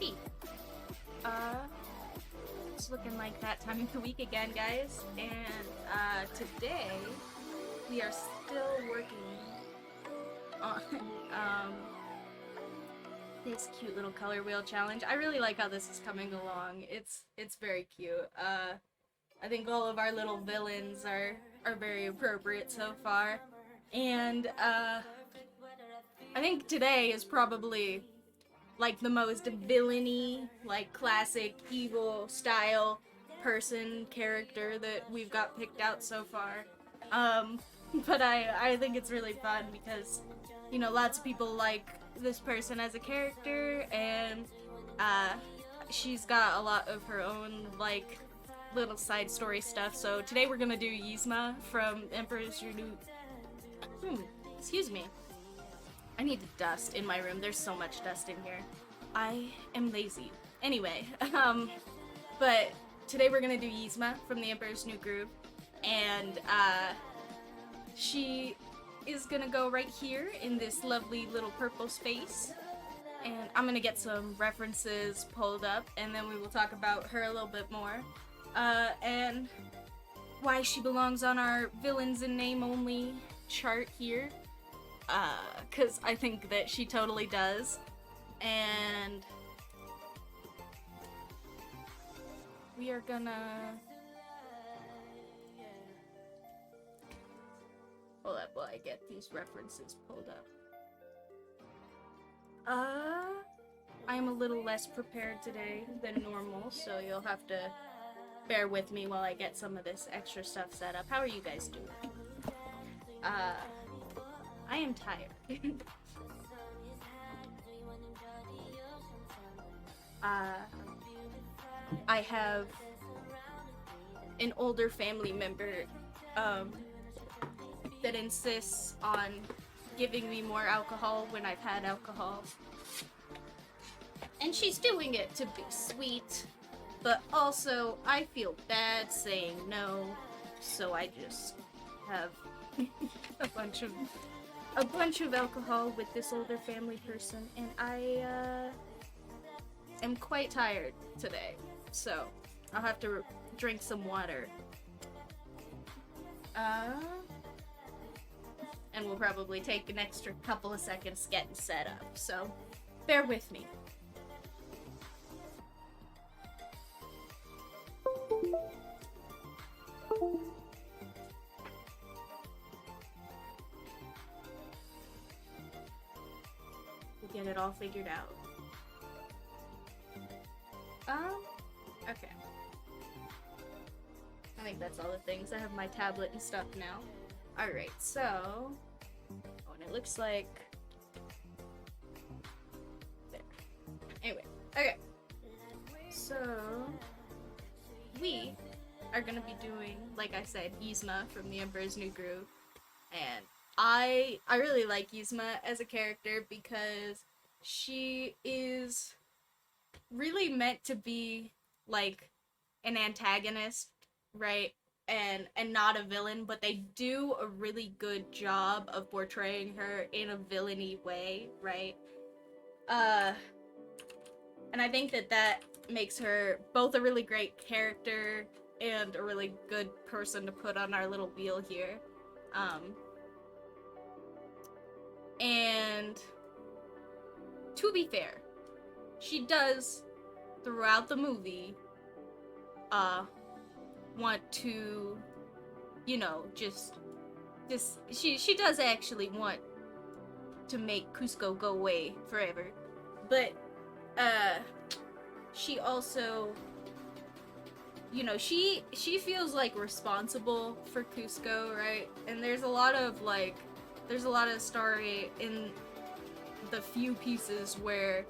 Alrighty. It's looking like that time of the week again, guys. And today we are still working on this cute little color wheel challenge. I really like how this is coming along. It's very cute. I think all of our little villains are very appropriate so far. And I think today is probably like the most villainy, like classic evil style person character that we've got picked out so far. But I think it's really fun because, you know, lots of people like this person as a character, and she's got a lot of her own like little side story stuff. So today we're gonna do Yzma from Emperorsnewgroove. Excuse me. I need to dust in my room. There's so much dust in here. I am lazy. Anyway, but today we're gonna do Yzma from the Emperorsnewgroove, and she is gonna go right here in this lovely little purple space, and I'm gonna get some references pulled up, and then we will talk about her a little bit more, and why she belongs on our villains in name only chart here. Cause I think that she totally does. And we are gonna hold up while I get these references pulled up. I'm a little less prepared today than normal, so you'll have to bear with me while I get some of this extra stuff set up. How are you guys doing? I am tired. I have an older family member that insists on giving me more alcohol when I've had alcohol. And she's doing it to be sweet, but also I feel bad saying no, so I just have a bunch of alcohol with this older family person, and I am quite tired today, so I'll have to drink some water. And we'll probably take an extra couple of seconds getting set up, so bear with me. Get it all figured out. Okay. I think that's all the things. I have my tablet and stuff now. Alright, so... Oh, and it looks like... There. Anyway, okay. So... We are gonna be doing, like I said, Yzma from the Emperorsnewgroove. And I really like Yzma as a character because she is really meant to be like an antagonist, right? And not a villain, but they do a really good job of portraying her in a villainy way, right? And I think that makes her both a really great character and a really good person to put on our little wheel here. And to be fair, she does, throughout the movie, want to, you know, she does actually want to make Cusco go away forever. But, she also, you know, she feels, like, responsible for Cusco, right? And there's a lot of story in the few pieces where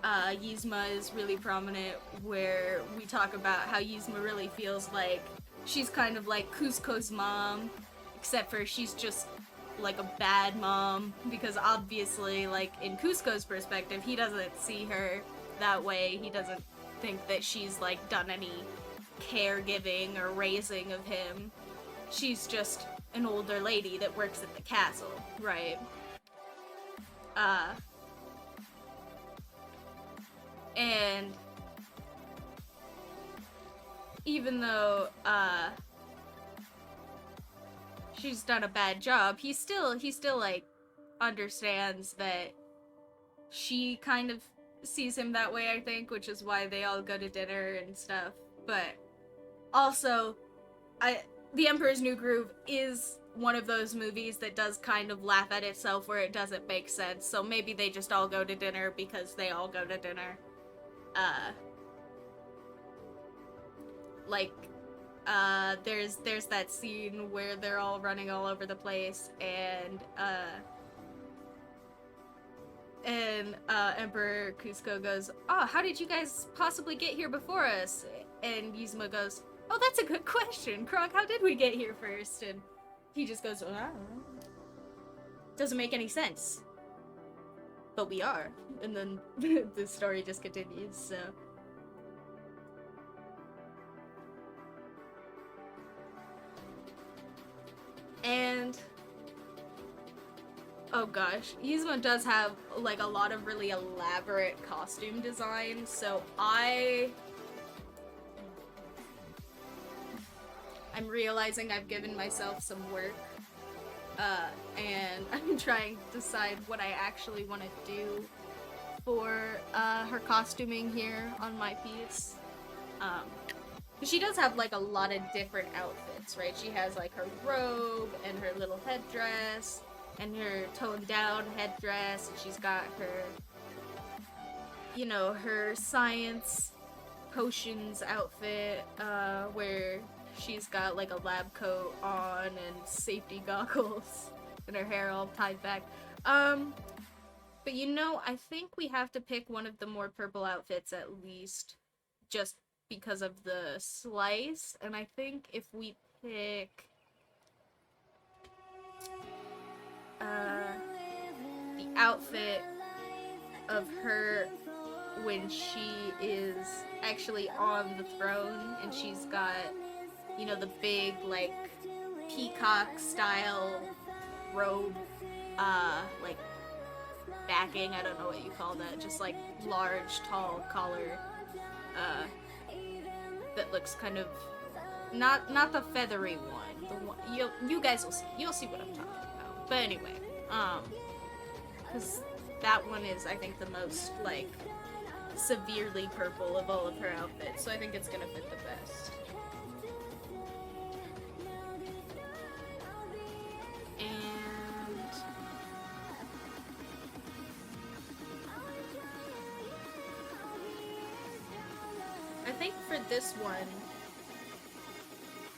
Yzma is really prominent, where we talk about how Yzma really feels like she's kind of like Cusco's mom, except for she's just like a bad mom, because obviously, like, in Cusco's perspective, he doesn't see her that way. He doesn't think that she's like done any caregiving or raising of him. She's just an older lady that works at the castle, right? And even though she's done a bad job, he still like understands that she kind of sees him that way, I think, which is why they all go to dinner and stuff. But also, The Emperor's New Groove is one of those movies that does kind of laugh at itself where it doesn't make sense. So maybe they just all go to dinner because they all go to dinner. Like, there's that scene where they're all running all over the place, and Emperor Cusco goes, "Oh, how did you guys possibly get here before us?" And Yzma goes, "Oh, that's a good question, Kronk. How did we get here first?" And he just goes, "Well, I don't know. Doesn't make any sense. But we are." And then the story just continues, so. And oh gosh, Yzma does have like a lot of really elaborate costume designs, so I'm realizing I've given myself some work, and I'm trying to decide what I actually want to do for her costuming here on my piece. She does have like a lot of different outfits, right? She has like her robe and her little headdress and her toned down headdress, and she's got her, you know, her science potions outfit, where she's got like a lab coat on and safety goggles and her hair all tied back. But you know, I think we have to pick one of the more purple outfits at least, just because of the slice, and I think if we pick the outfit of her when she is actually on the throne and she's got, you know, the big like peacock style robe, like backing, I don't know what you call that, just like large tall collar, that looks kind of not the feathery one. The one you guys will see. You'll see what I'm talking about. But anyway, because that one is, I think, the most like severely purple of all of her outfits. So I think it's gonna fit the best. And I think for this one,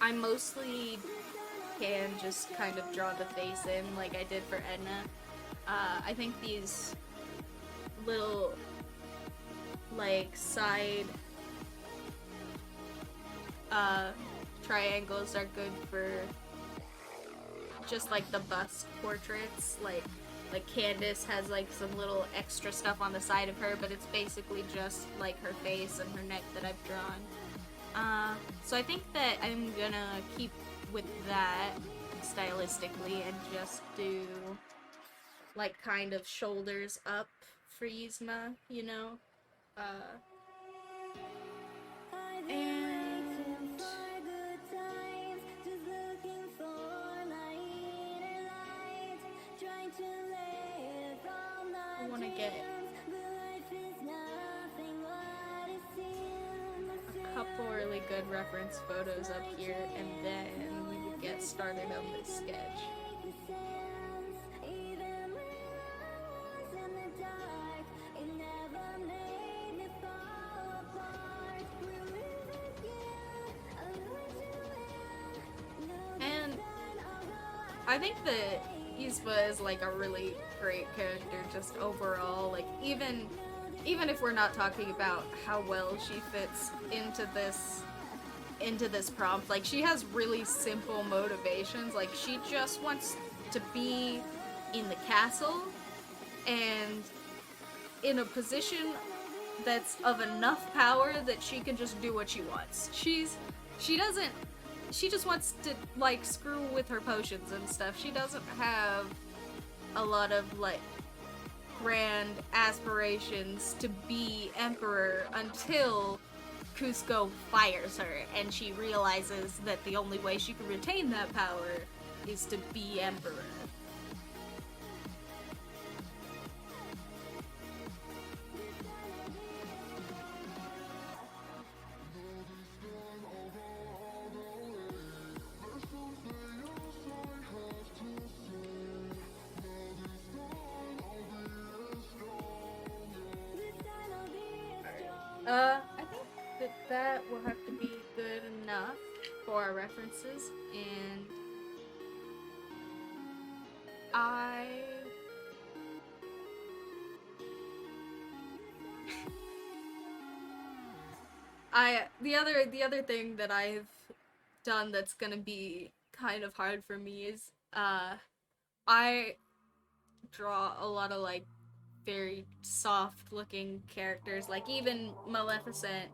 I mostly can just kind of draw the face in like I did for Edna. I think these little like side triangles are good for just like the bust portraits. Like Candace has like some little extra stuff on the side of her, but it's basically just like her face and her neck that I've drawn. So I think that I'm gonna keep with that stylistically and just do like kind of shoulders up for Yzma, you know? And I want to get a couple really good reference photos up here, and then we will get started on this sketch. And I think that Yzma is like a really great character just overall. Like even if we're not talking about how well she fits into this prompt, like she has really simple motivations. Like she just wants to be in the castle and in a position that's of enough power that she can just do what she wants. She just wants to like screw with her potions and stuff. She doesn't have a lot of like grand aspirations to be emperor until Cusco fires her, and she realizes that the only way she can retain that power is to be emperor. I think that will have to be good enough for our references, and the other thing that I've done that's gonna be kind of hard for me is I draw a lot of like very soft looking characters, like even Maleficent,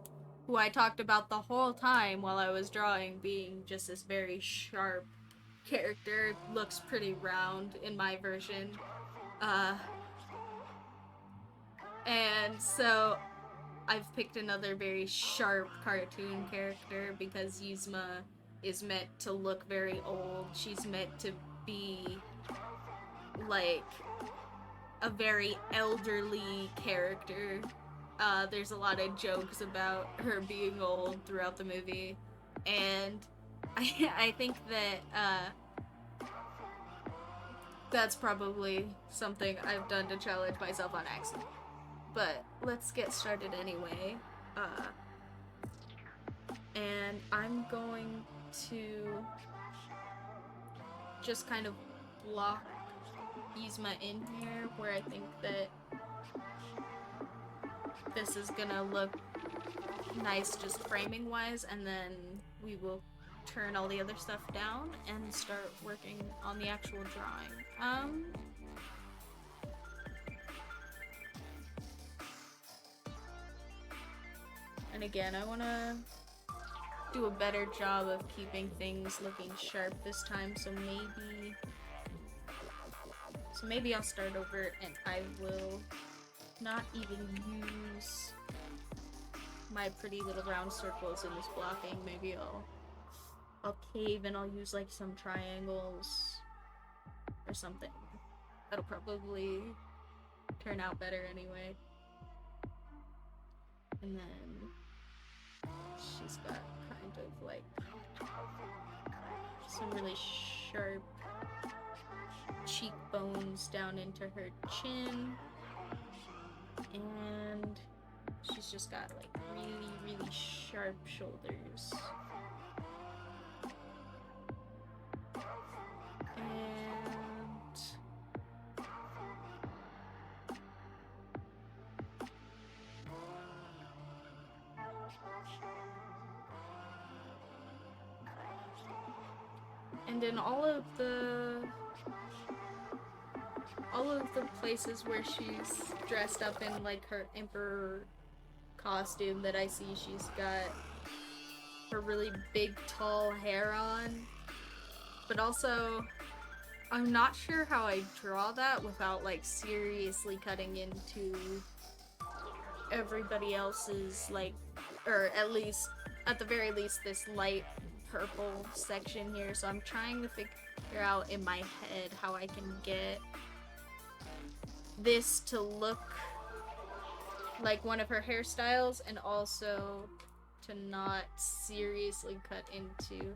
who I talked about the whole time while I was drawing being just this very sharp character, looks pretty round in my version. And so I've picked another very sharp cartoon character because Yzma is meant to look very old. She's meant to be like a very elderly character. There's a lot of jokes about her being old throughout the movie, and I think that that's probably something I've done to challenge myself on accident. But let's get started anyway. And I'm going to just kind of block Yzma in here where I think that this is gonna look nice just framing wise, and then we will turn all the other stuff down and start working on the actual drawing. And again, I want to do a better job of keeping things looking sharp this time, so maybe I'll start over and I will not even use my pretty little round circles in this blocking. Maybe I'll cave and I'll use like some triangles or something. That'll probably turn out better anyway. And then she's got kind of like some really sharp cheekbones down into her chin, and she's just got like really sharp shoulders. And in all of the places where she's dressed up in like her emperor costume that I see, she's got her really big tall hair on. But also, I'm not sure how I draw that without like seriously cutting into everybody else's, like, or at the very least this light purple section here. So I'm trying to figure out in my head how I can get this to look like one of her hairstyles and also to not seriously cut into.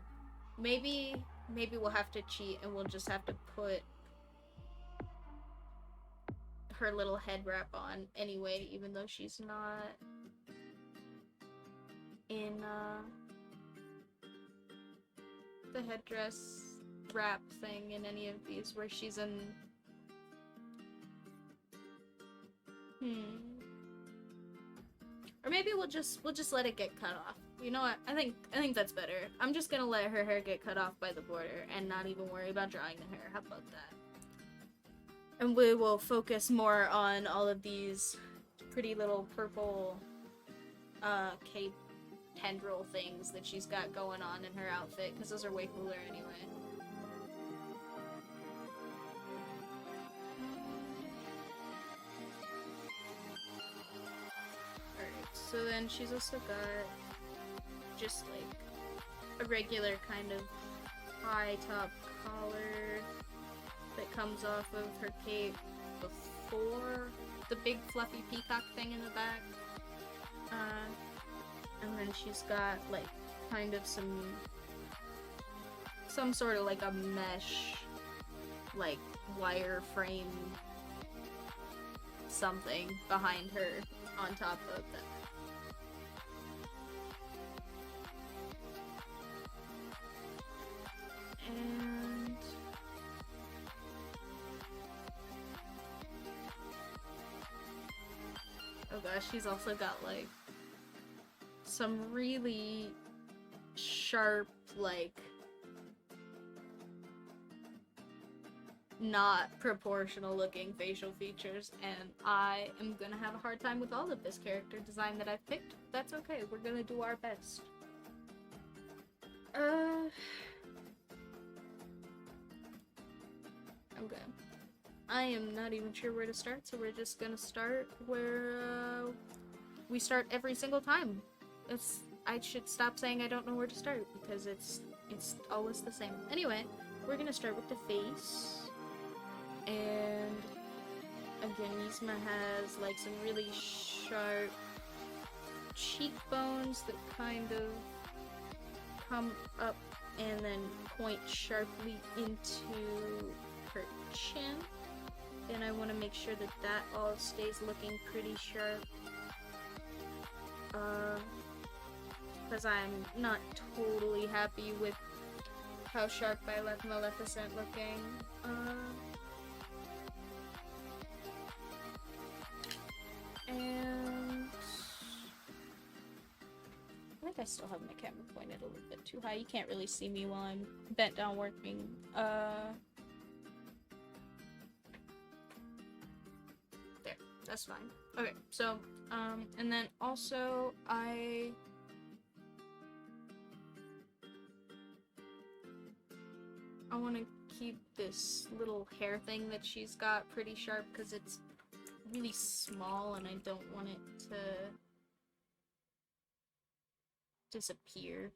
Maybe we'll have to cheat and we'll just have to put her little head wrap on anyway, even though she's not in the headdress wrap thing in any of these where she's in. Or maybe we'll just let it get cut off. You know what? I think that's better. I'm just gonna let her hair get cut off by the border and not even worry about drawing the hair. How about that? And we will focus more on all of these pretty little purple cape tendril things that she's got going on in her outfit, because those are way cooler anyway. So then she's also got just like a regular kind of high top collar that comes off of her cape before the big fluffy peacock thing in the back. And then she's got like kind of some sort of like a mesh, like wire frame something behind her on top of that. And oh gosh, she's also got like some really sharp, like not proportional looking facial features, and I am gonna have a hard time with all of this character design that I've picked. That's okay, we're gonna do our best. Okay. I am not even sure where to start, so we're just gonna start where we start every single time. I should stop saying I don't know where to start, because it's always the same. Anyway, we're gonna start with the face. And again, Yzma has like some really sharp cheekbones that kind of come up and then point sharply into her chin. And I want to make sure that that all stays looking pretty sharp. Because I'm not totally happy with how sharp I left Maleficent looking. And I think I still have my camera pointed a little bit too high. You can't really see me while I'm bent down working. There, that's fine. Okay, so, and then also I want to keep this little hair thing that she's got pretty sharp because it's really small and I don't want it to disappear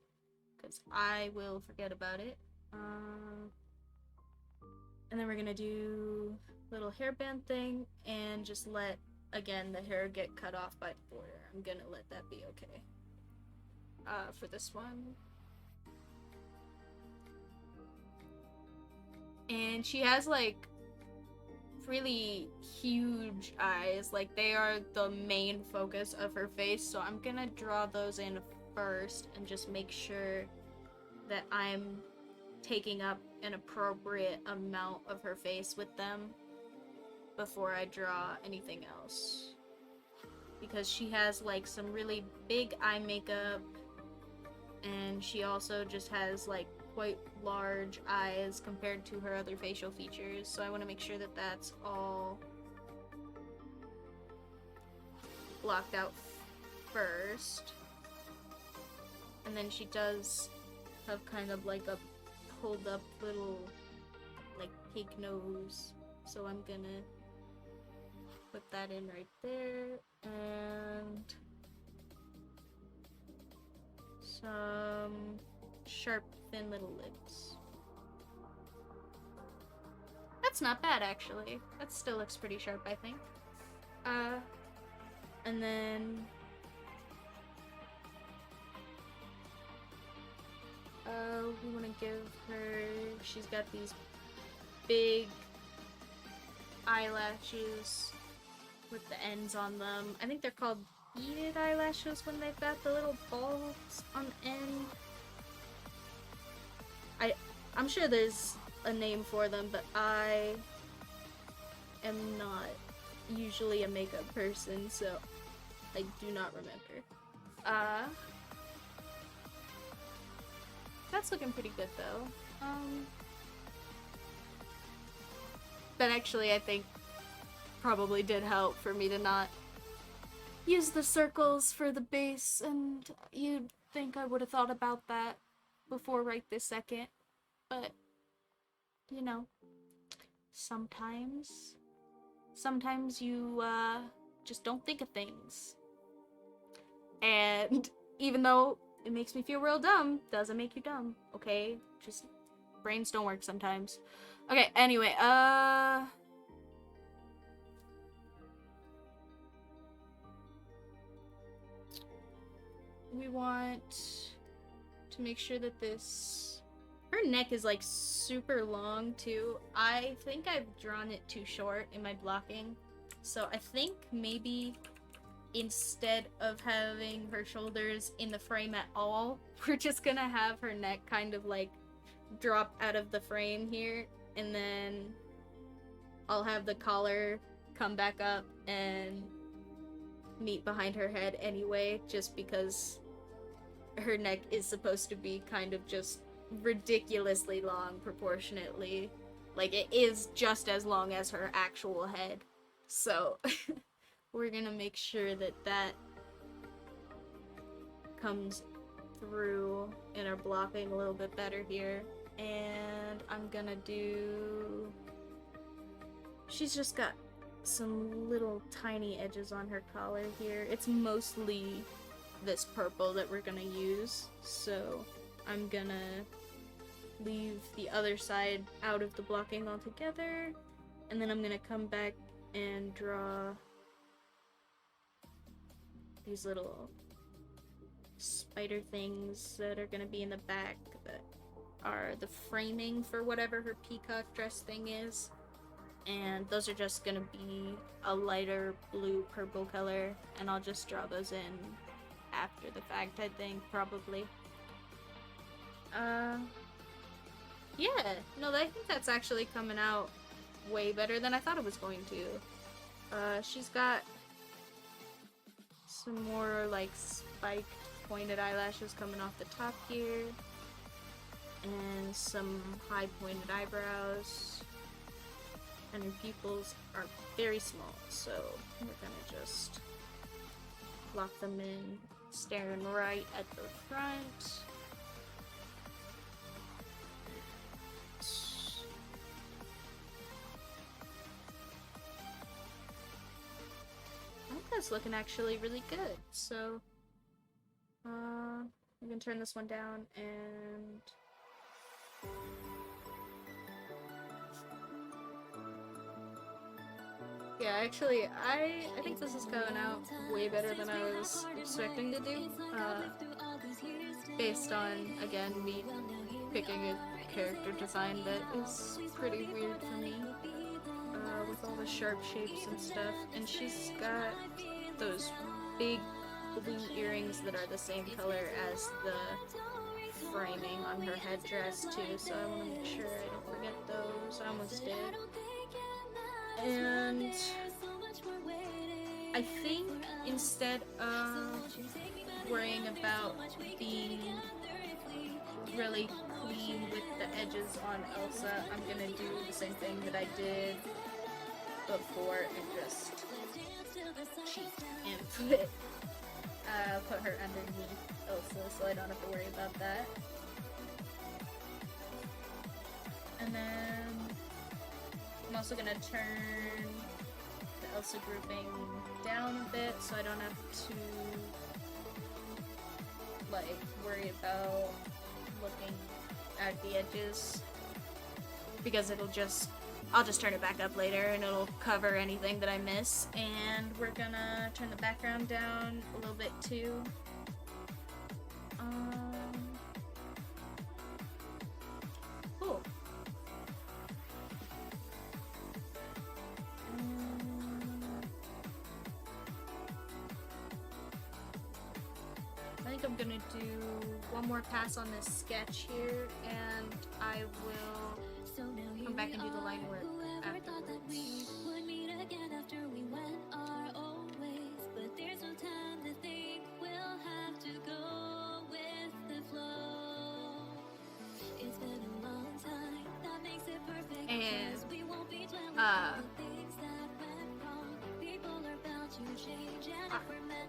because I will forget about it. And then we're gonna do a little hairband thing and just let, again, the hair get cut off by the border. I'm gonna let that be okay. For this one. And she has like really huge eyes, like they are the main focus of her face, so I'm gonna draw those in first and just make sure that I'm taking up an appropriate amount of her face with them before I draw anything else, because she has like some really big eye makeup and she also just has like quite large eyes compared to her other facial features, so I want to make sure that that's all blocked out first. And then she does have kind of like a pulled up little like pig nose, so I'm gonna put that in right there, and some sharp thin little lips. That's not bad actually. That still looks pretty sharp, I think. And then we want to give her, she's got these big eyelashes with the ends on them. I think they're called beaded eyelashes when they've got the little balls on the end. I'm sure there's a name for them, but I am not usually a makeup person, so I do not remember. That's looking pretty good though. That actually I think probably did help for me to not use the circles for the base, and you'd think I would have thought about that before right this second, but you know, sometimes you just don't think of things. And even though it makes me feel real dumb, doesn't make you dumb, okay? Just brains don't work sometimes. Okay, anyway, we want to make sure that this... Her neck is like super long too. I think I've drawn it too short in my blocking. So I think maybe instead of having her shoulders in the frame at all, we're just gonna have her neck kind of like drop out of the frame here, and then I'll have the collar come back up and meet behind her head anyway, just because her neck is supposed to be kind of just ridiculously long proportionately. Like, it is just as long as her actual head. So we're gonna make sure that that comes through in our blocking a little bit better here. And I'm gonna do... She's just got some little tiny edges on her collar here. It's mostly this purple that we're gonna use, so I'm gonna leave the other side out of the blocking altogether, and then I'm gonna come back and draw these little spider things that are gonna be in the back that are the framing for whatever her peacock dress thing is. And those are just gonna be a lighter blue purple color, and I'll just draw those in after the fact, I think, probably. Yeah, no, I think that's actually coming out way better than I thought it was going to. She's got some more, like, spiked pointed eyelashes coming off the top here, and some high pointed eyebrows, and her pupils are very small, so we're gonna just lock them in, staring right at the front. I think that's looking actually really good, so we can turn this one down and yeah, actually, I think this is coming out way better than I was expecting to do, based on, again, me picking a character design that is pretty weird for me, with all the sharp shapes and stuff, and she's got those big blue earrings that are the same color as the framing on her headdress too, so I want to make sure I don't forget those. I almost did. And I think instead of worrying about being really clean with the edges on Elsa, I'm gonna do the same thing that I did before and just cheat and put her underneath Elsa so I don't have to worry about that. And then I'm also gonna turn the Elsa grouping down a bit so I don't have to like worry about looking at the edges, because I'll just turn it back up later and it'll cover anything that I miss. And we're gonna turn the background down a little bit too. Cool. I think I'm gonna do one more pass on this sketch here, and I will come back and do the line work afterwards.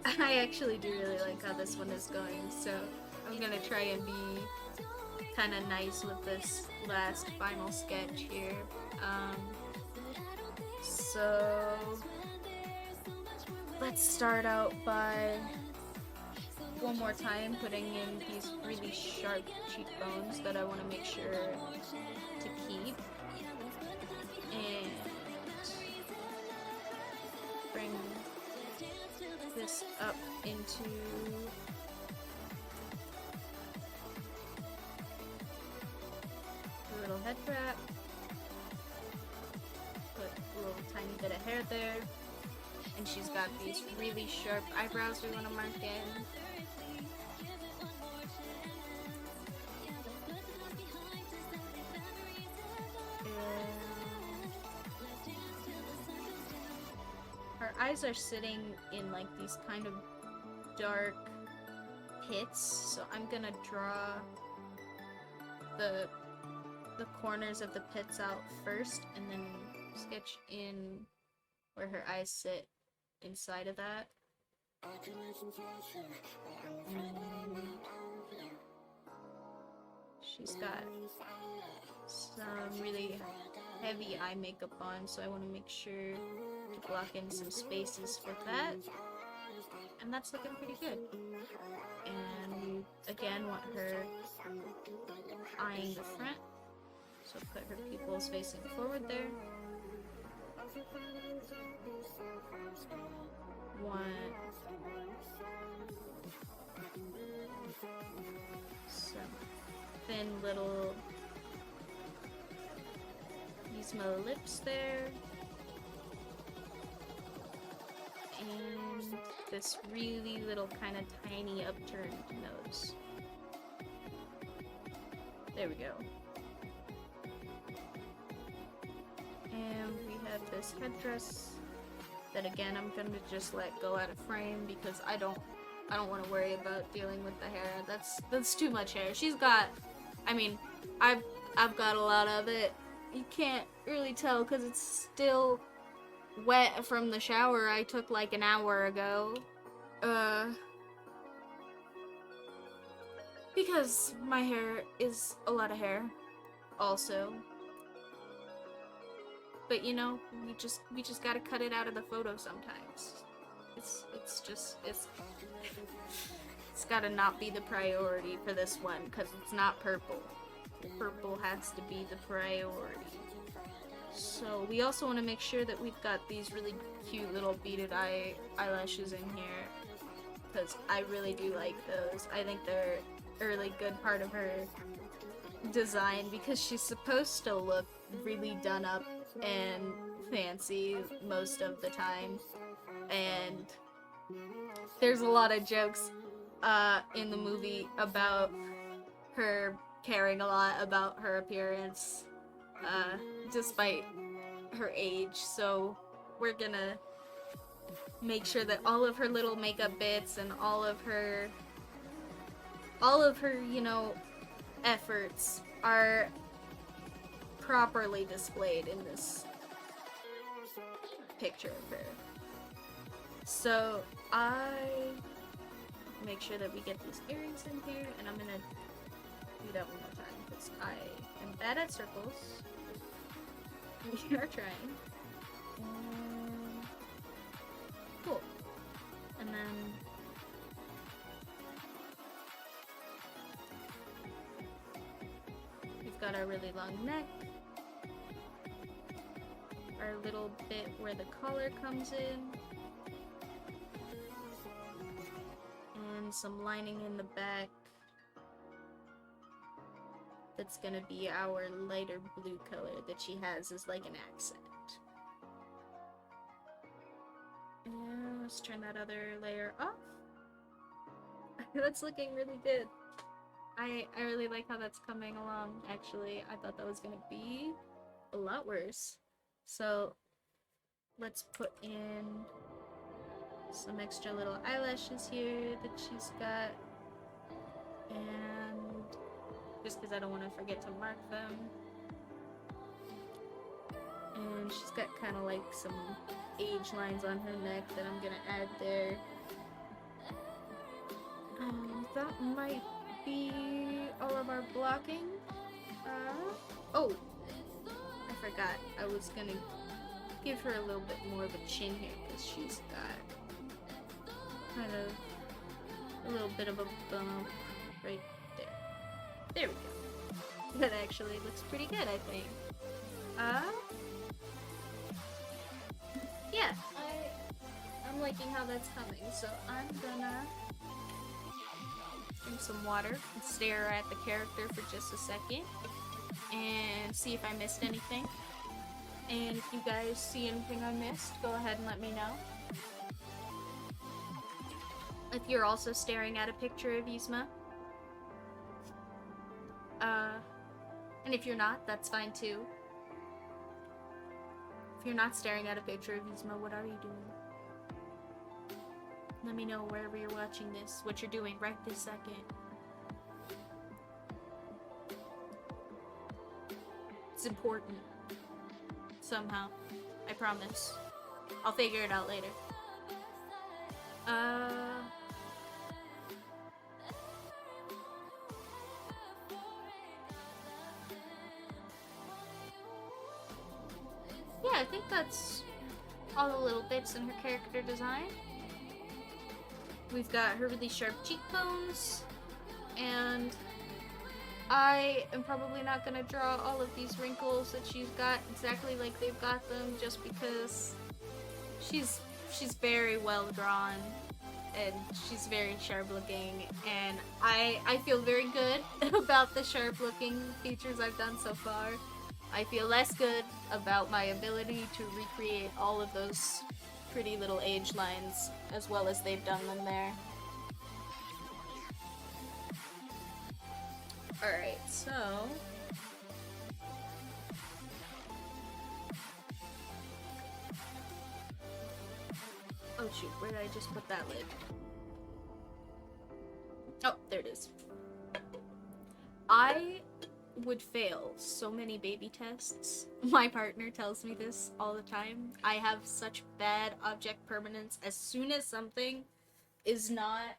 And I actually do really like how this one is going, so I'm gonna try and be kind of nice with this last final sketch here. So let's start out by one more time, putting in these really sharp cheekbones that I want to make sure to keep. And bring this up into a little head wrap. Put a little tiny bit of hair there. And she's got these really sharp eyebrows we want to mark in. Her eyes are sitting in like these kind of dark pits, so I'm gonna draw the corners of the pits out first and then sketch in where her eyes sit inside of that. She's got some really heavy eye makeup on, so I want to make sure to block in some spaces for that. And that's looking pretty good. And we again want her eyeing the front, so put her pupils facing forward there. Want some thin little Yzma lips there. And this really little kind of tiny upturned nose. There we go. And we have this headdress that again I'm gonna just let go out of frame because I don't want to worry about dealing with the hair. That's too much hair. She's got, I mean, I've got a lot of it. You can't really tell because it's still wet from the shower I took like an hour ago. Because my hair is a lot of hair also. But you know, we just gotta cut it out of the photo sometimes. It's gotta not be the priority for this one because it's not purple. Purple has to be the priority. So we also want to make sure that we've got these really cute little beaded eyelashes in here because I really do like those. I think they're a really good part of her design because she's supposed to look really done up and fancy most of the time, and there's a lot of jokes in the movie about her caring a lot about her appearance despite her age, so we're gonna make sure that all of her little makeup bits and all of her you know, efforts are properly displayed in this picture of her. So I make sure that we get these earrings in here, and I'm gonna do that one more time because I am bad at circles. We are trying. Cool. And then we've got our really long neck, our little bit where the collar comes in, and some lining in the back that's gonna be our lighter blue color that she has as like an accent. And let's turn that other layer off. That's looking really good. I really like how that's coming along, actually. I thought that was gonna be a lot worse. So let's put in some extra little eyelashes here that she's got. And just because I don't want to forget to mark them. And she's got kind of like some age lines on her neck that I'm gonna add there. That might be all of our blocking. Oh, I forgot. I was gonna give her a little bit more of a chin here because she's got kind of a little bit of a bump right there. There we go. That actually looks pretty good, I think. Yeah, I'm liking how that's coming, so I'm gonna drink some water and stare at the character for just a second and see if I missed anything. And if you guys see anything I missed, go ahead and let me know. If you're also staring at a picture of Yzma. And if you're not, that's fine too. If you're not staring at a picture of Yzma, what are you doing? Let me know wherever you're watching this, what you're doing right this second. It's important. Somehow. I promise. I'll figure it out later. Yeah, I think that's all the little bits in her character design. We've got her really sharp cheekbones, and I am probably not gonna draw all of these wrinkles that she's got exactly like they've got them, just because she's very well drawn and she's very sharp looking, and I feel very good about the sharp looking features I've done so far. I feel less good about my ability to recreate all of those pretty little age lines as well as they've done them there. Alright, so oh shoot, where did I just put that lid? Oh, there it is. I would fail so many baby tests. My partner tells me this all the time. I have such bad object permanence. As soon as something is not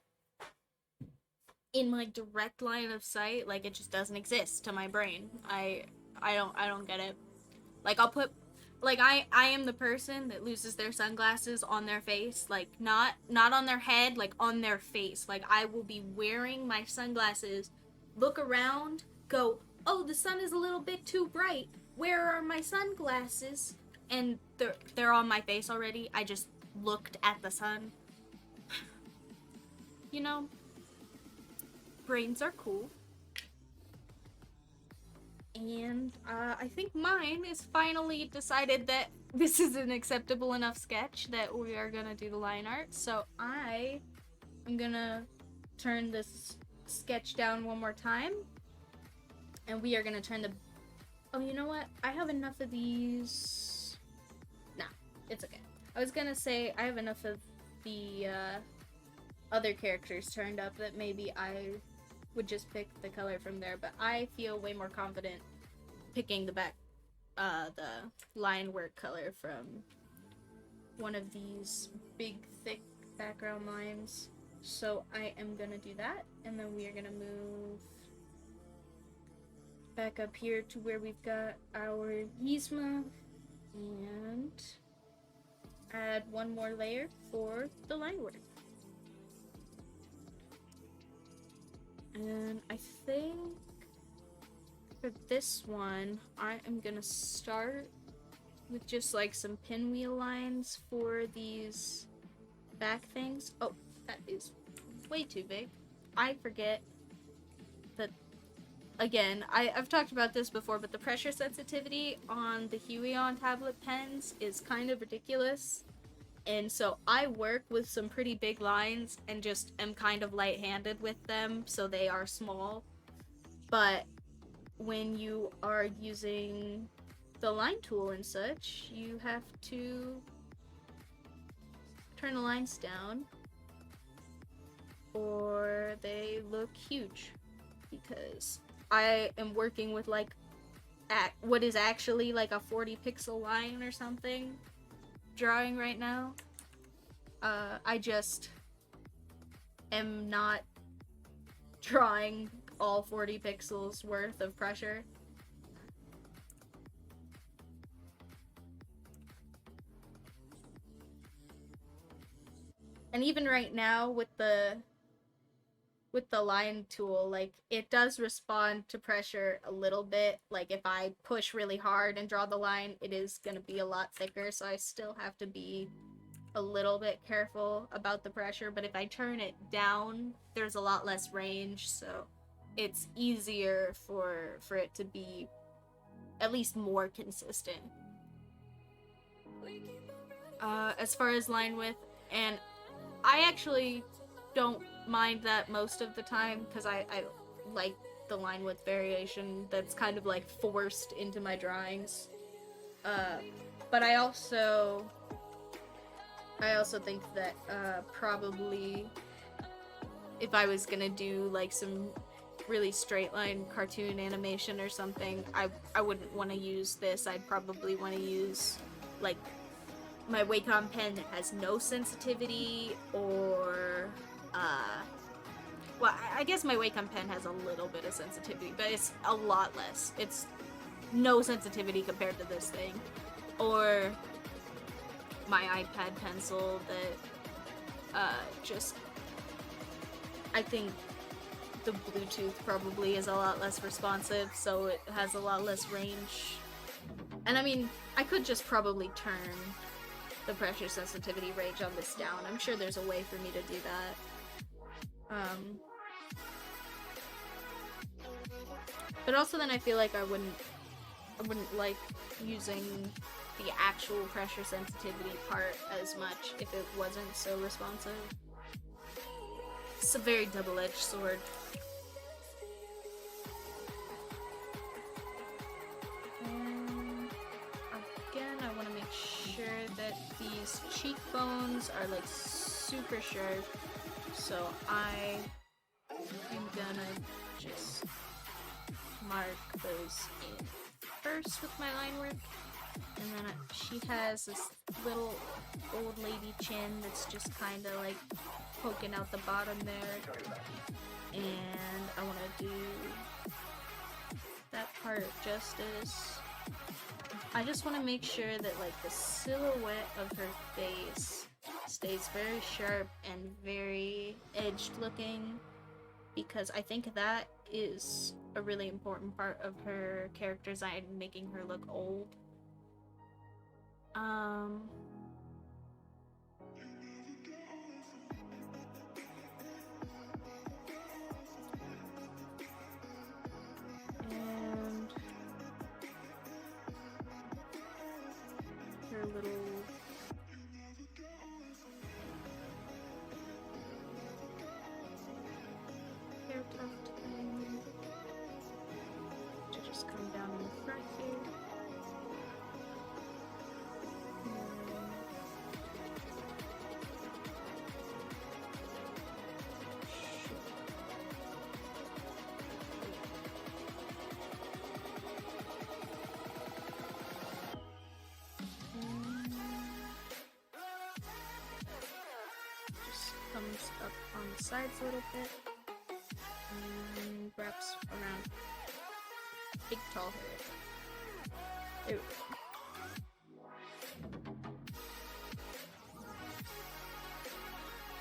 in my direct line of sight, like, it just doesn't exist to my brain. I don't get it. Like, I'll put, like, I am the person that loses their sunglasses on their face, like, not on their head, like, on their face. Like, I will be wearing my sunglasses, look around, go, oh, the sun is a little bit too bright. Where are my sunglasses? And they're on my face already. I just looked at the sun. You know, brains are cool. And I think mine is finally decided that this is an acceptable enough sketch that we are gonna do the line art. So I am gonna turn this sketch down one more time. And we are gonna turn the... Oh, you know what? I have enough of these... Nah, it's okay. I was gonna say I have enough of the other characters turned up that maybe I would just pick the color from there, but I feel way more confident picking the line work color from one of these big, thick background lines. So I am gonna do that, and then we are gonna move back up here to where we've got our Yzma, and add one more layer for the line work. And I think for this one, I am gonna start with just like some pinwheel lines for these back things. Oh, that is way too big. I forget that, again, I've talked about this before, but the pressure sensitivity on the Huion tablet pens is kind of ridiculous. And so I work with some pretty big lines and just am kind of light-handed with them, so they are small. But when you are using the line tool and such, you have to turn the lines down or they look huge, because I am working with like what is actually like a 40 pixel line or something drawing right now. I just am not drawing all 40 pixels worth of pressure. And even right now with the with the line tool, like, it does respond to pressure a little bit. Like, if I push really hard and draw the line, it is gonna be a lot thicker, so I still have to be a little bit careful about the pressure. But if I turn it down, there's a lot less range, so it's easier for it to be at least more consistent. As far as line width, and I actually don't mind that most of the time, because I like the line width variation that's kind of like forced into my drawings. But I also think that probably if I was gonna do like some really straight line cartoon animation or something, I wouldn't want to use this. I'd probably want to use like my Wacom pen that has no sensitivity, or well, I guess my Wacom pen has a little bit of sensitivity, but it's a lot less. It's no sensitivity compared to this thing. Or my iPad pencil that just, I think the Bluetooth probably is a lot less responsive, so it has a lot less range. And I mean, I could just probably turn the pressure sensitivity range on this down. I'm sure there's a way for me to do that. But also then I feel like I wouldn't like using the actual pressure sensitivity part as much if it wasn't so responsive. It's a very double-edged sword. And again, I want to make sure that these cheekbones are like super sharp, so I am gonna just mark those in first with my line work. And then she has this little old lady chin that's just kind of like poking out the bottom there. And I want to do that part justice. I just want to make sure that like the silhouette of her face stays very sharp and very edged looking, because I think that is a really important part of her character design, making her look old. And her little hair tuft thing to just come down in the front here. Comes up on the sides a little bit and wraps around big tall hair. There we go.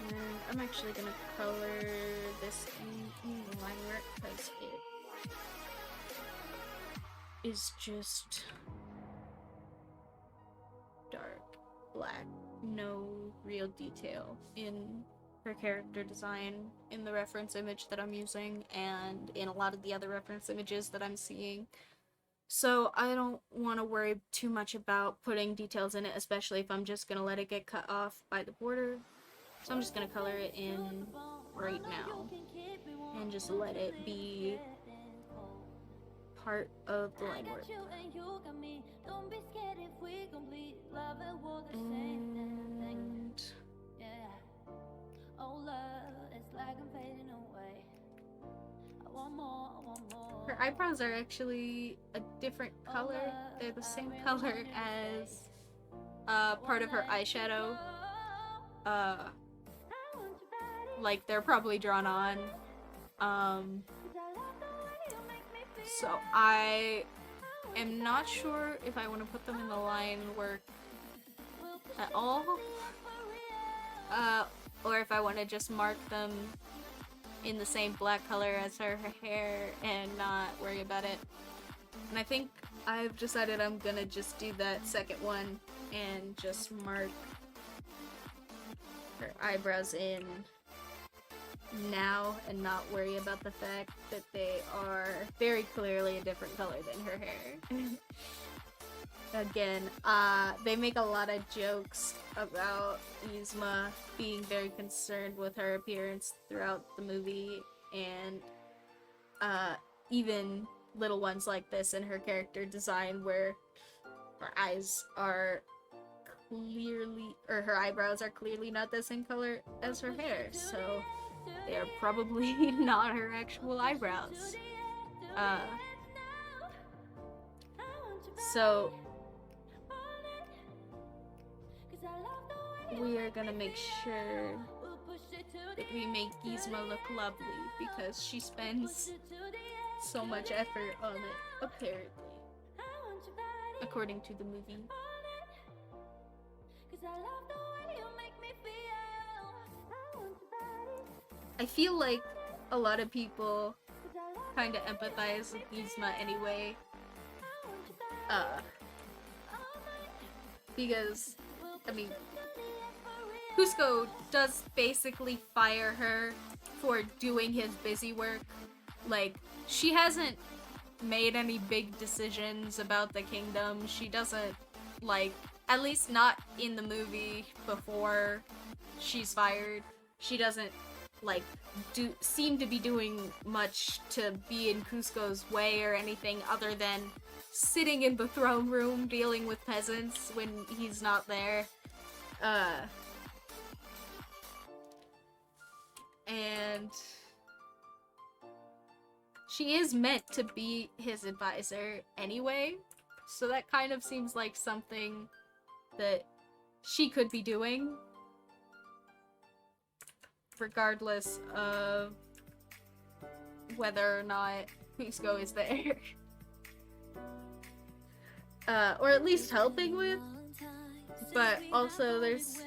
And I'm actually gonna color this in the line work because it is just dark black, no real detail in her character design in the reference image that I'm using and in a lot of the other reference images that I'm seeing. So I don't want to worry too much about putting details in it, especially if I'm just going to let it get cut off by the border. So I'm just going to color it in right now and just let it be part of the line work. And her eyebrows are actually a different color. They're the same color as part of her eyeshadow. Like they're probably drawn on. So I am not sure if I want to put them in the line work at all, or if I want to just mark them in the same black color as her hair and not worry about it. And I think I've decided I'm gonna just do that second one and just mark her eyebrows in now and not worry about the fact that they are very clearly a different color than her hair. Again, they make a lot of jokes about Yzma being very concerned with her appearance throughout the movie, and even little ones like this in her character design where her eyes are clearly, or her eyebrows are clearly not the same color as her hair, so they are probably not her actual eyebrows. So we are gonna make sure that we make Yzma look lovely because she spends so much effort on it, apparently, according to the movie. I feel like a lot of people kind of empathize with Yzma anyway, because, I mean, Kuzco does basically fire her for doing his busy work. Like, she hasn't made any big decisions about the kingdom. She doesn't, like, at least not in the movie before she's fired. She doesn't, like, seem to be doing much to be in Kuzco's way or anything other than sitting in the throne room dealing with peasants when he's not there. And she is meant to be his advisor anyway, so that kind of seems like something that she could be doing, regardless of whether or not Kuzco is there. Or at least helping with. But also there's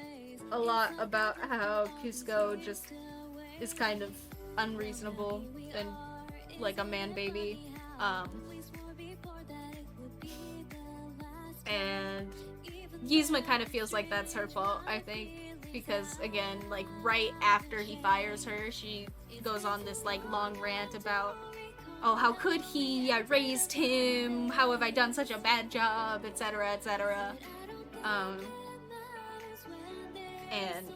a lot about how Kuzco just is kind of unreasonable and like a man baby. And Yzma kind of feels like that's her fault, I think, because again, like right after he fires her, she goes on this like long rant about, oh, how could he? I raised him. How have I done such a bad job, etc., etc. And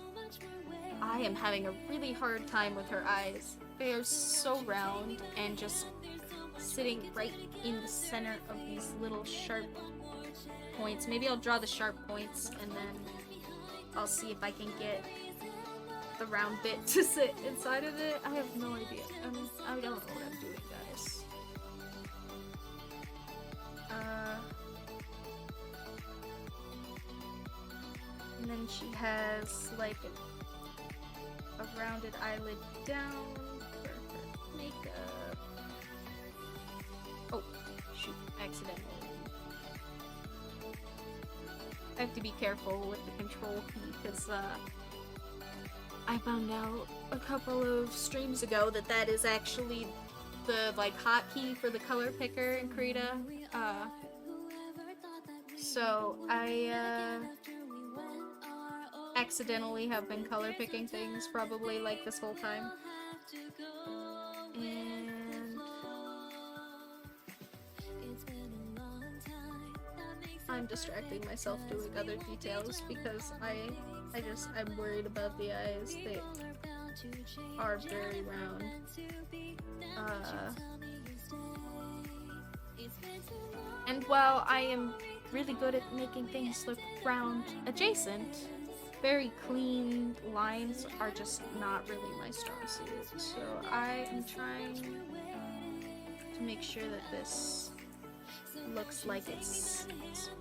I am having a really hard time with her eyes. They are so round and just sitting right in the center of these little sharp points. Maybe I'll draw the sharp points and then I'll see if I can get the round bit to sit inside of it. I have no idea. I don't know what I'm doing, guys. And then she has like a rounded eyelid down for her makeup. Oh, shoot, accidentally. I have to be careful with the control key because I found out a couple of streams ago that that is actually the like hotkey for the color picker in Krita. So I accidentally have been color picking things probably like this whole time. And I'm distracting myself doing other details because I'm worried about the eyes. They are very round. And while I am really good at making things look round adjacent, very clean lines are just not really my strong suit. So I am trying to make sure that this looks like it's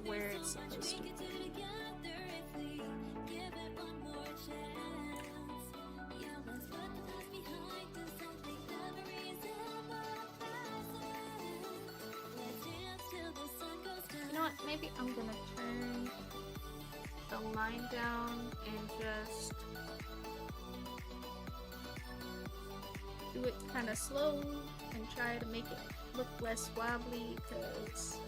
where it's supposed to be. You know what, maybe I'm gonna turn the line down and just do it kind of slow and try to make it look less wobbly, because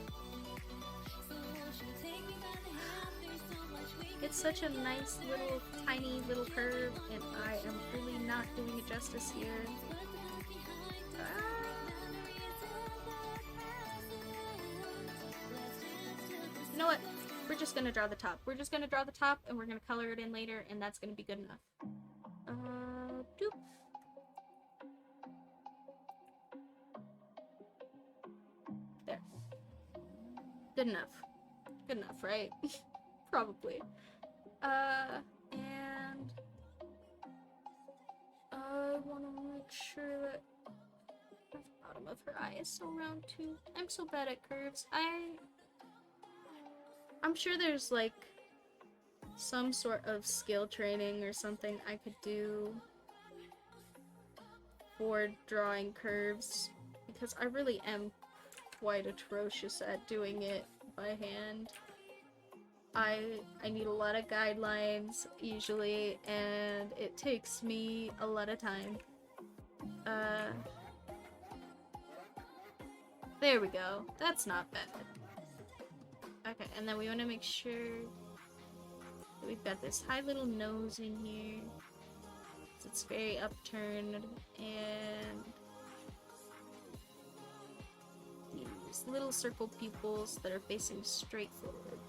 it's such a nice little tiny little curve and I am really not doing it justice here. You know what? We're just gonna draw the top. We're just gonna draw the top and we're gonna color it in later, and that's gonna be good enough. Doop. There. Good enough. Good enough, right? Probably. And I want to make sure that the bottom of her eye is so round too. I'm so bad at curves. I'm sure there's like some sort of skill training or something I could do for drawing curves, because I really am quite atrocious at doing it by hand. I need a lot of guidelines usually, and it takes me a lot of time. There we go. That's not bad. Okay, and then we want to make sure that we've got this high little nose in here. It's very upturned, and these little circle pupils that are facing straight forward.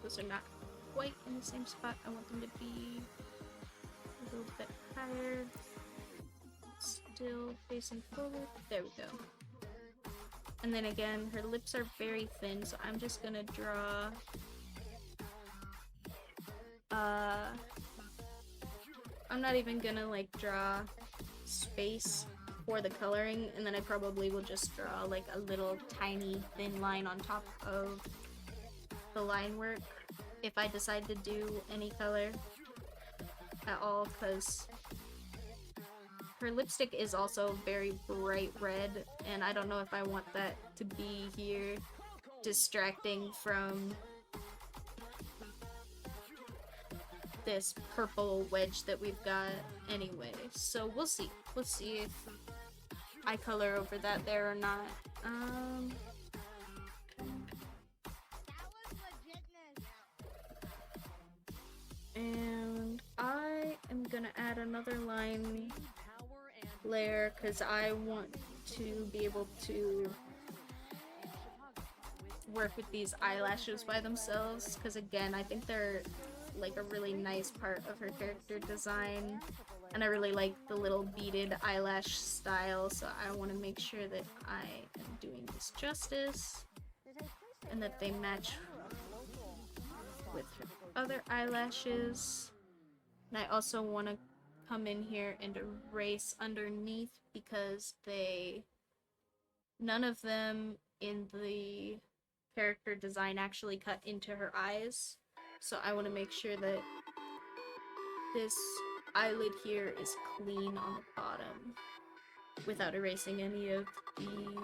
Those are not quite in the same spot. I want them to be a little bit higher. Still facing forward. There we go. And then again, her lips are very thin, so I'm just gonna draw I'm not even gonna like draw space for the coloring, and then I probably will just draw like a little tiny thin line on top of the line work if I decide to do any color at all, because her lipstick is also very bright red, and I don't know if I want that to be here distracting from this purple wedge that we've got anyway. So we'll see. We'll see if I color over that there or not. And I am gonna add another line layer because I want to be able to work with these eyelashes by themselves, because again, I think they're like a really nice part of her character design, and I really like the little beaded eyelash style, so I want to make sure that I am doing this justice and that they match with her other eyelashes. And I also want to come in here and erase underneath, because none of them in the character design actually cut into her eyes. So I want to make sure that this eyelid here is clean on the bottom without erasing any of the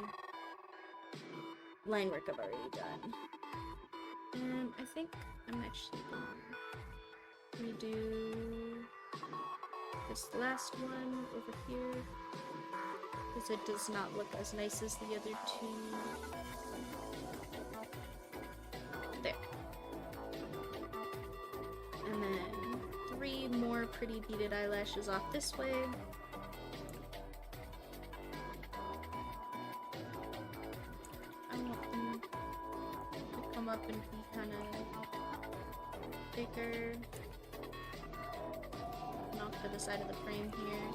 line work I've already done. And I think I'm actually going to redo this last one over here, because it does not look as nice as the other two. There. And then 3 more pretty beaded eyelashes off this way. I want them to come up and be kind of bigger. And off to the side of the frame here.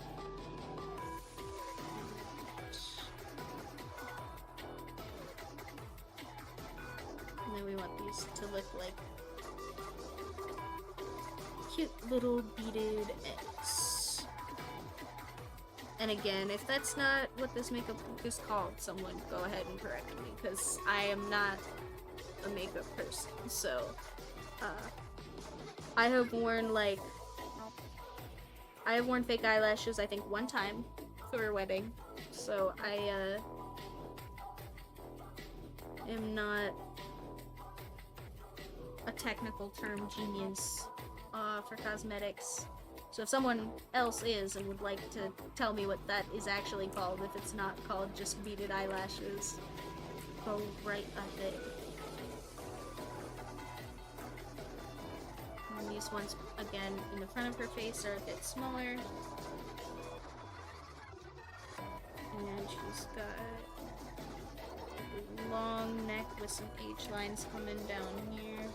And then we want these to look like cute little beaded eggs. And again, if that's not what this makeup look is called, someone go ahead and correct me, because I am not a makeup person. So, I have worn fake eyelashes, I think, one time for a wedding. So I am not a technical term genius for cosmetics, So if someone else is and would like to tell me what that is actually called, if it's not called just beaded eyelashes, go right ahead. And these ones, again, in the front of her face are a bit smaller. And she's got a long neck with some H lines coming down here.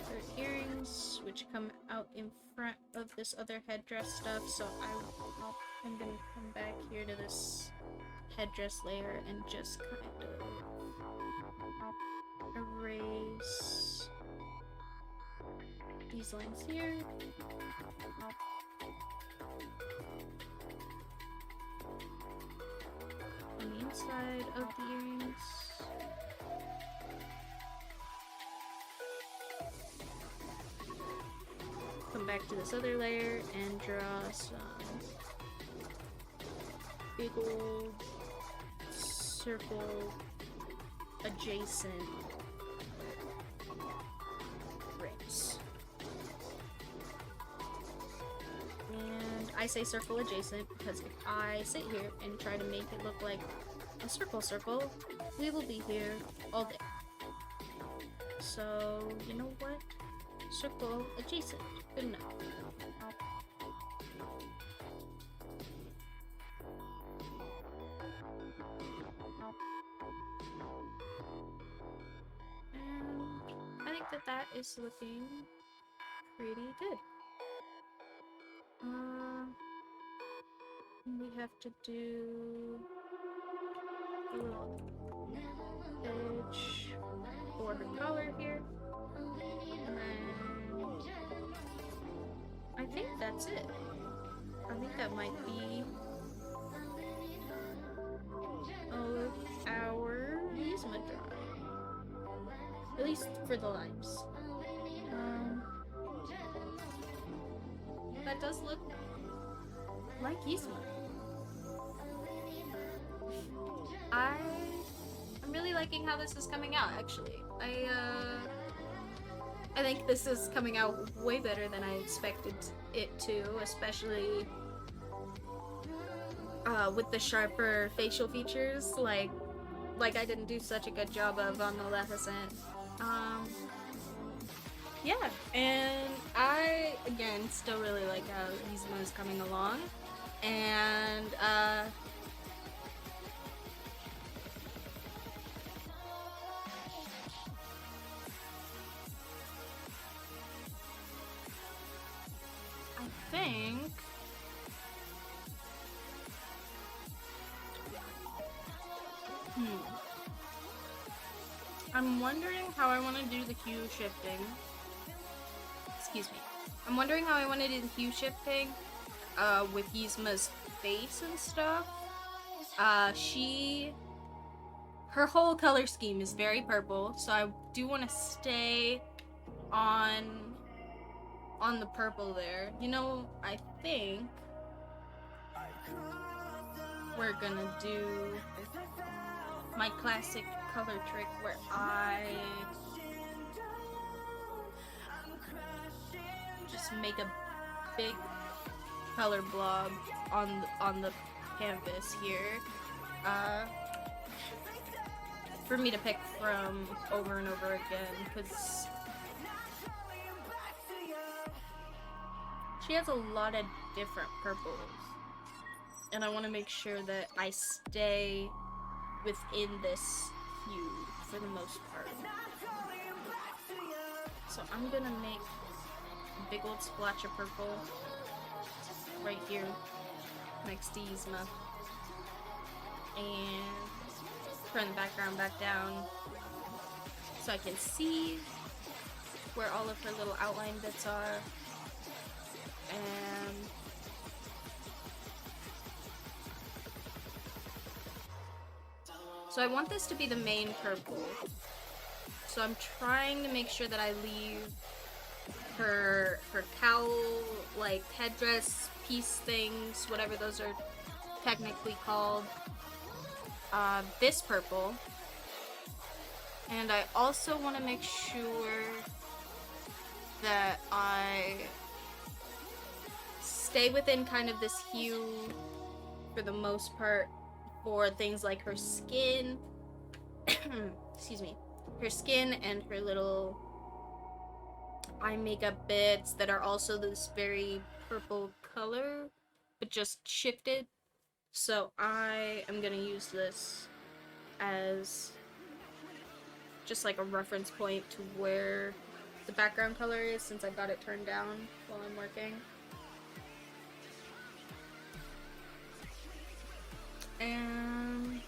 Her earrings, which come out in front of this other headdress stuff, so I'm gonna come back here to this headdress layer and just kind of erase these lines here. On the inside of the earrings. Come back to this other layer and draw some big old circle adjacent rings. And I say circle adjacent because if I sit here and try to make it look like a circle, we will be here all day. So, you know what? Circle adjacent. Good enough. And I think that is looking pretty good. We have to do a little edge for her collar here. And then I think that's it. I think that might be all of our Yzma drawing. At least for the lines. That does look like Yzma. I'm really liking how this is coming out, actually. I think this is coming out way better than I expected it to, especially with the sharper facial features, like I didn't do such a good job of on Maleficent. Yeah, and I, again, still really like how Yzma is coming along, and I think I'm wondering how I want to do the hue shifting. Excuse me. I'm wondering how I want to do the hue shifting with Yzma's face and stuff. Her whole color scheme is very purple, so I do want to stay on the purple there. You know, I think we're gonna do my classic color trick where I just make a big color blob on the canvas here for me to pick from over and over again, because she has a lot of different purples, and I want to make sure that I stay within this hue for the most part. So I'm gonna make a big old splotch of purple right here next to Yzma, and turn the background back down so I can see where all of her little outline bits are. And so I want this to be the main purple. So I'm trying to make sure that I leave her cowl, like headdress piece things, whatever those are technically called, this purple. And I also want to make sure that I stay within kind of this hue for the most part for things like her skin. Excuse me. Her skin and her little eye makeup bits that are also this very purple color, but just shifted. So I am gonna use this as just like a reference point to where the background color is, since I've got it turned down while I'm working. And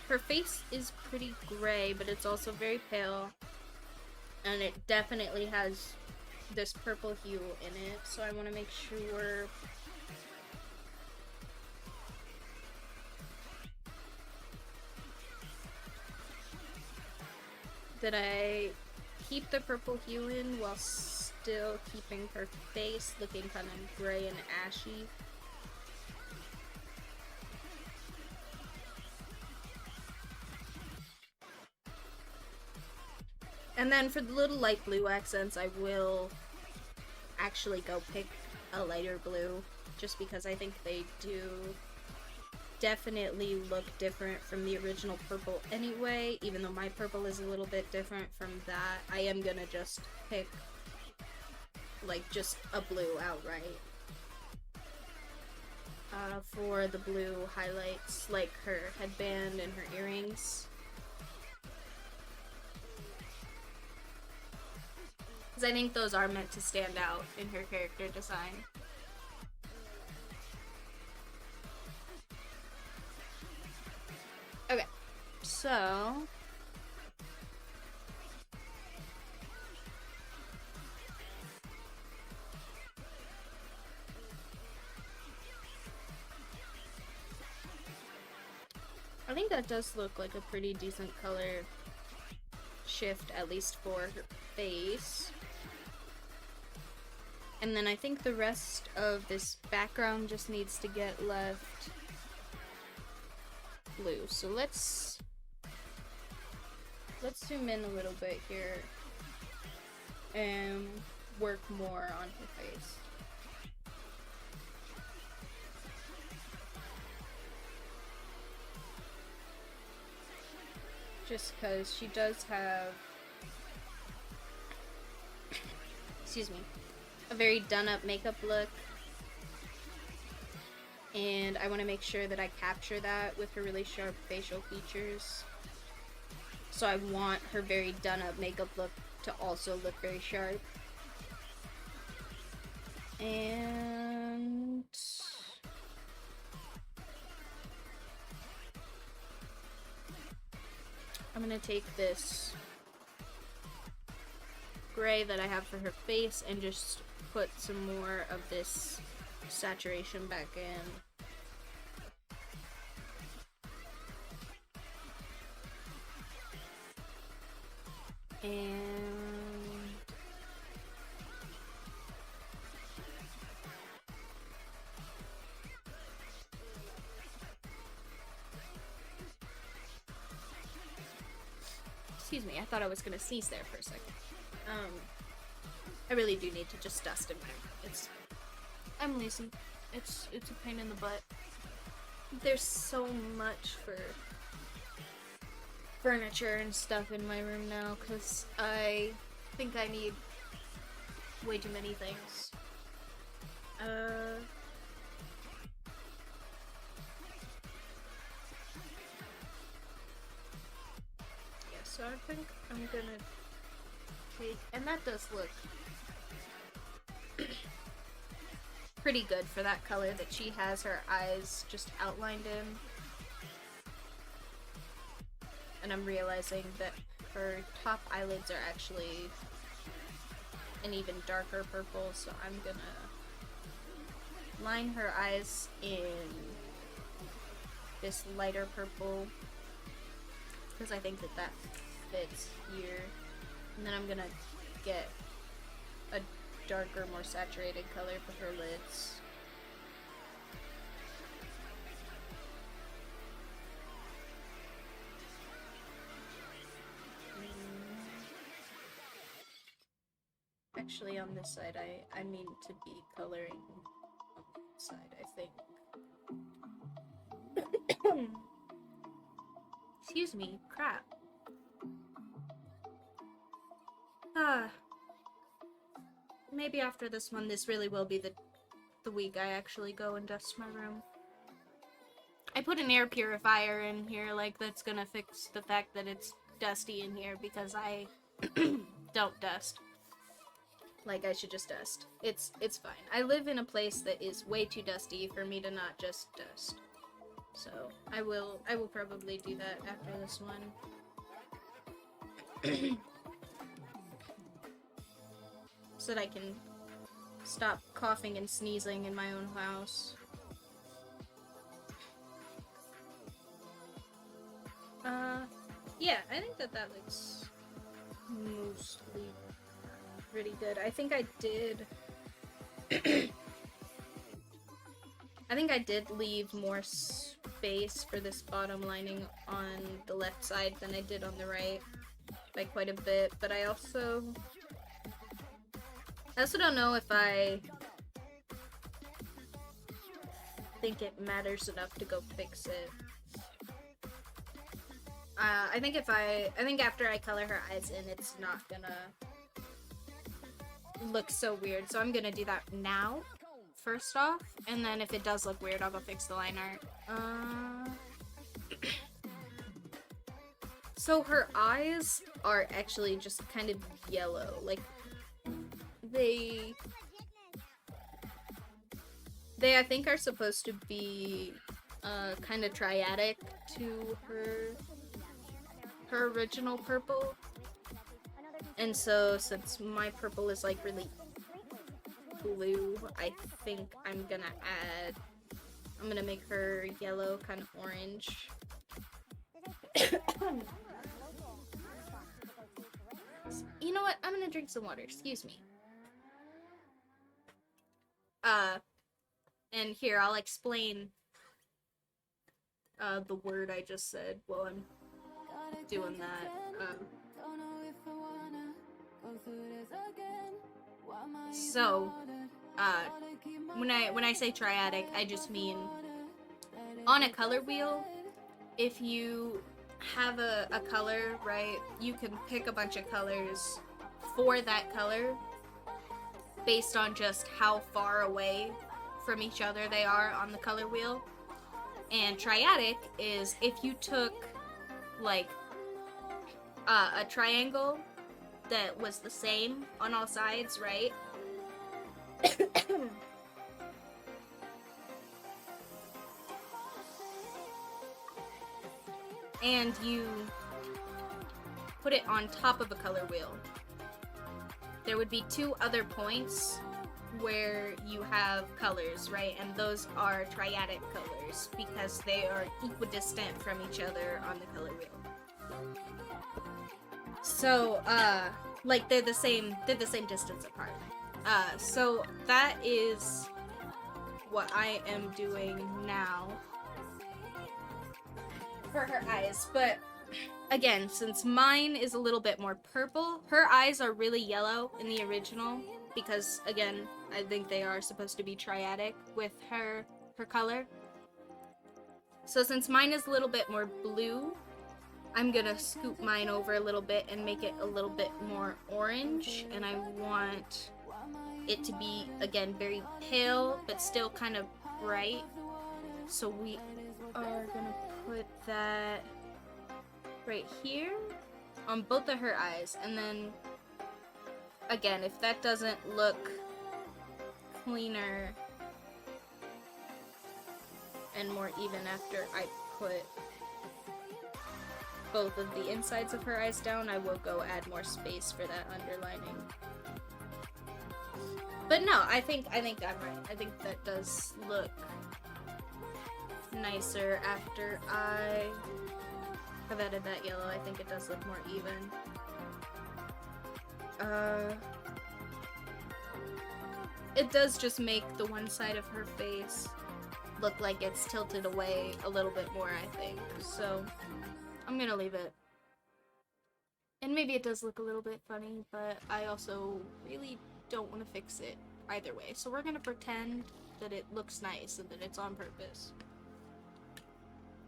her face is pretty gray, but it's also very pale, and it definitely has this purple hue in it, so I want to make sure that I keep the purple hue in while still keeping her face looking kind of gray and ashy. And then for the little light blue accents, I will actually go pick a lighter blue, just because I think they do definitely look different from the original purple anyway. Even though my purple is a little bit different from that, I am gonna just pick like just a blue outright for the blue highlights, like her headband and her earrings. Because I think those are meant to stand out in her character design. Okay, so I think that does look like a pretty decent color shift, at least for her face. And then I think the rest of this background just needs to get left blue. So let's zoom in a little bit here and work more on her face. Just because she does have, excuse me, a very done up makeup look, and I want to make sure that I capture that with her really sharp facial features. So I want her very done up makeup look to also look very sharp. And I'm gonna take this gray that I have for her face and just put some more of this saturation back in. And excuse me, I thought I was gonna sneeze there for a second. I really do need to just dust in my room. I'm lazy. It's a pain in the butt. There's so much for furniture and stuff in my room now, because I think I need way too many things. Yeah, so I think I'm gonna take, and that does look pretty good for that color that she has her eyes just outlined in. And I'm realizing that her top eyelids are actually an even darker purple, so I'm gonna line her eyes in this lighter purple, because I think that fits here. And then I'm gonna get a darker, more saturated color for her lids. Actually, on this side, I mean to be coloring on this side, I think. Excuse me, crap. Maybe after this one, this really will be the week I actually go and dust my room. I put an air purifier in here, like, that's gonna fix the fact that it's dusty in here, because I don't dust. Like, I should just dust. It's fine. I live in a place that is way too dusty for me to not just dust. So, I will probably do that after this one. So that I can stop coughing and sneezing in my own house. Yeah, I think that looks mostly pretty good. I think I did I think I did leave more space for this bottom lining on the left side than I did on the right by quite a bit, but I also don't know if I think it matters enough to go fix it. I think after I color her eyes in, it's not gonna look so weird, so I'm gonna do that now, first off, and then if it does look weird, I'll go fix the line art. So her eyes are actually just kind of yellow, like, they I think are supposed to be kind of triadic to her original purple, and so since my purple is like really blue, I think I'm gonna make her yellow, kind of orange. You know what? I'm gonna drink some water. Excuse me. And here, I'll explain the word I just said while I'm doing that. So, when I say triadic, I just mean on a color wheel, if you have a color, right, you can pick a bunch of colors for that color based on just how far away from each other they are on the color wheel. And triadic is if you took, like, a triangle that was the same on all sides, right? And you put it on top of a color wheel. There would be two other points where you have colors, right? And those are triadic colors because they are equidistant from each other on the color wheel. So, like, they're the same distance apart. So that is what I am doing now for her eyes. But again, since mine is a little bit more purple, her eyes are really yellow in the original because, again, I think they are supposed to be triadic with her color. So since mine is a little bit more blue, I'm gonna scoop mine over a little bit and make it a little bit more orange, and I want it to be, again, very pale but still kind of bright. So we are gonna put that right here on both of her eyes, and then again, if that doesn't look cleaner and more even after I put both of the insides of her eyes down, I will go add more space for that underlining. But no, I think I'm right. I think that does look nicer after I have added that yellow. I think it does look more even. it does just make the one side of her face look like it's tilted away a little bit more, I think. So I'm gonna leave it. And maybe it does look a little bit funny, but I also really don't want to fix it either way. So we're gonna pretend that it looks nice and that it's on purpose.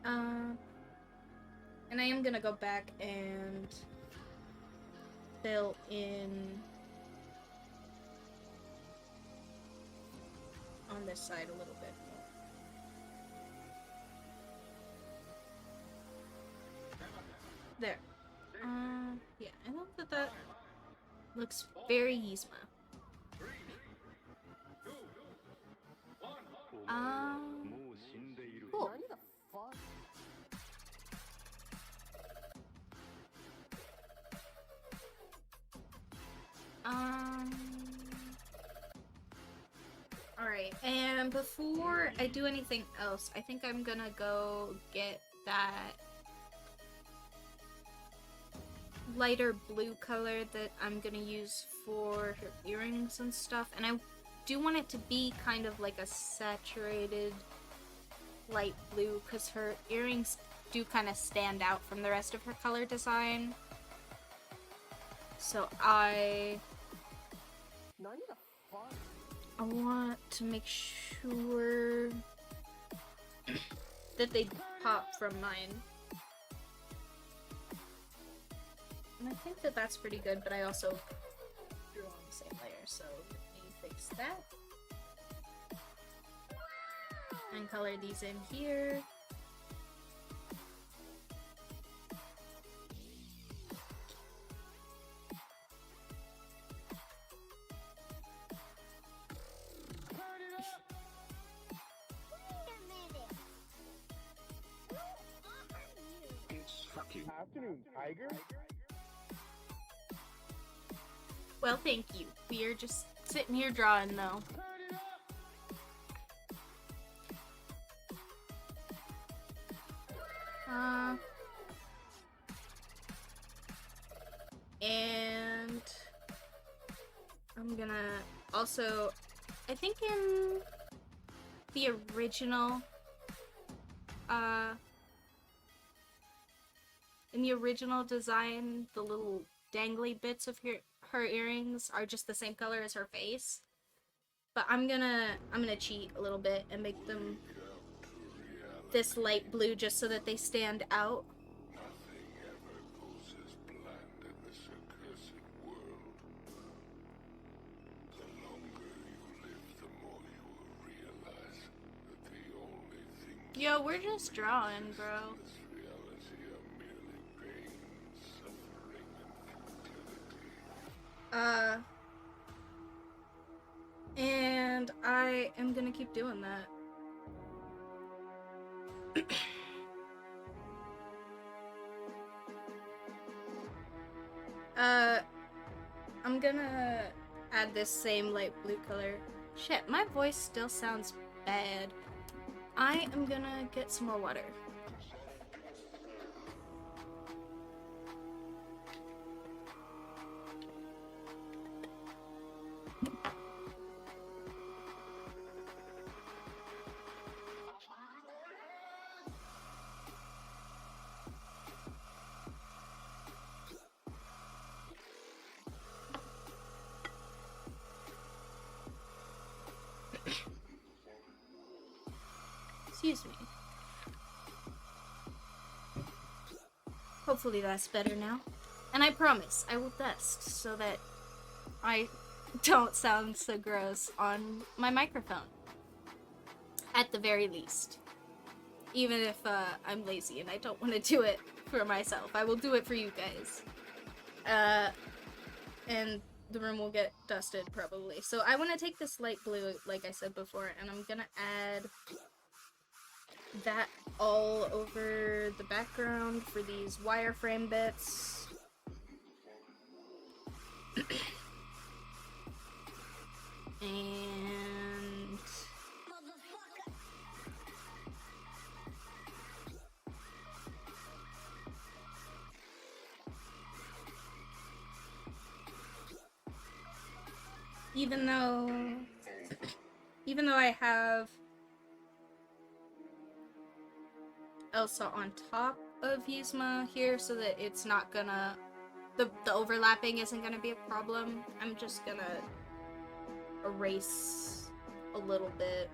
And I am gonna go back and fill in on this side a little bit more. There. Yeah, I think that looks very Yzma. Cool. Alright, and before I do anything else, I think I'm gonna go get that lighter blue color that I'm gonna use for her earrings and stuff, and I do want it to be kind of like a saturated light blue because her earrings do kind of stand out from the rest of her color design. So I want to make sure that they pop from mine. And I think that that's pretty good, but I also drew on the same layer, so let me fix that. And color these in here. Afternoon, Tiger. Well, thank you. We are just sitting here drawing, though. And I'm gonna also, I think in the original, design, the little dangly bits of her earrings are just the same color as her face. But I'm gonna cheat a little bit and make them this light blue just so that they stand out. Nothing ever goes as planned in this accursed world. The longer you live, the more you will realize that the only thing Yo, we're just drawing, bro. this reality are merely pain, suffering, and futility. And I am gonna keep doing that. I'm gonna add this same light blue color. Shit, my voice still sounds bad. I am gonna get some more water. Excuse me. Hopefully that's better now. And I promise I will dust so that I don't sound so gross on my microphone. At the very least. Even if I'm lazy and I don't want to do it for myself. I will do it for you guys. And the room will get dusted probably. So I want to take this light blue, like I said before, and I'm gonna add that all over the background for these wireframe bits. And even though even though I have Elsa on top of Yzma here so that it's not gonna, the overlapping isn't gonna be a problem, I'm just gonna erase a little bit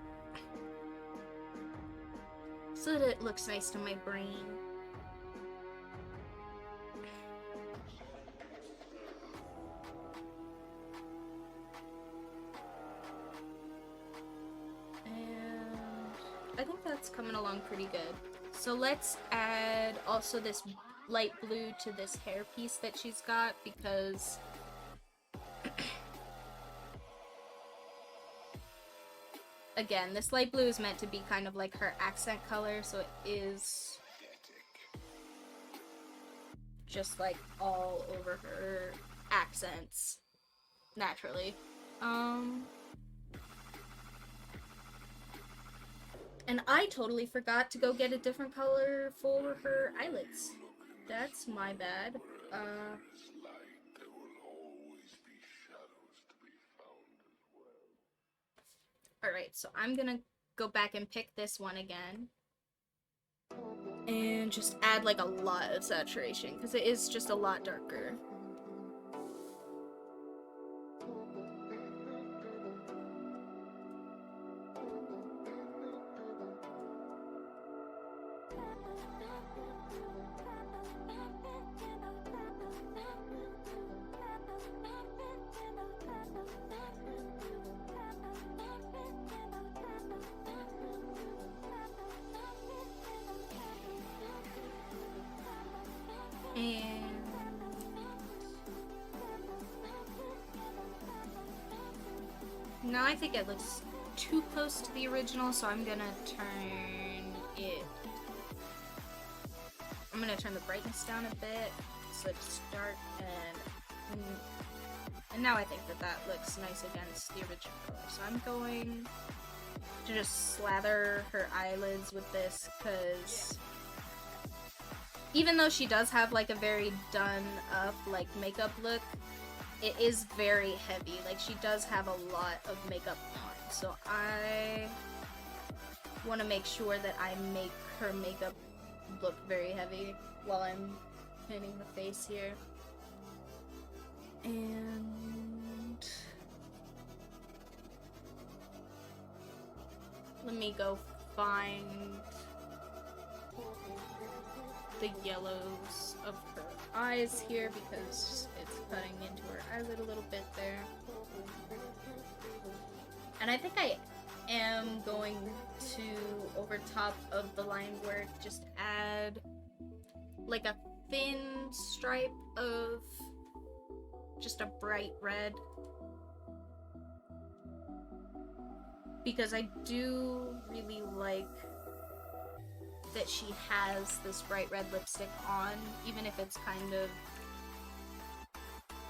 so that it looks nice to my brain. And I think that's coming along pretty good. So let's add also this light blue to this hairpiece that she's got, because again, this light blue is meant to be kind of like her accent color, so it is just like all over her accents naturally. And I totally forgot to go get a different color for her eyelids. That's my bad. Alright, so I'm gonna go back and pick this one again. And just add like a lot of saturation, because it is just a lot darker. And now I think it looks too close to the original, so I'm gonna turn the brightness down a bit, so it's dark, and now I think that looks nice against the original color. So I'm going to just slather her eyelids with this, because even though she does have like a very done up like makeup look, it is very heavy. Like, she does have a lot of makeup on, so I want to make sure that I make her makeup look very heavy while I'm painting the face here. And let me go find the yellows of her eyes here, because it's cutting into her eyelid a little bit there. And I think I am going to, over top of the line work, just add like a thin stripe of just a bright red, because I do really like that she has this bright red lipstick on, even if it's kind of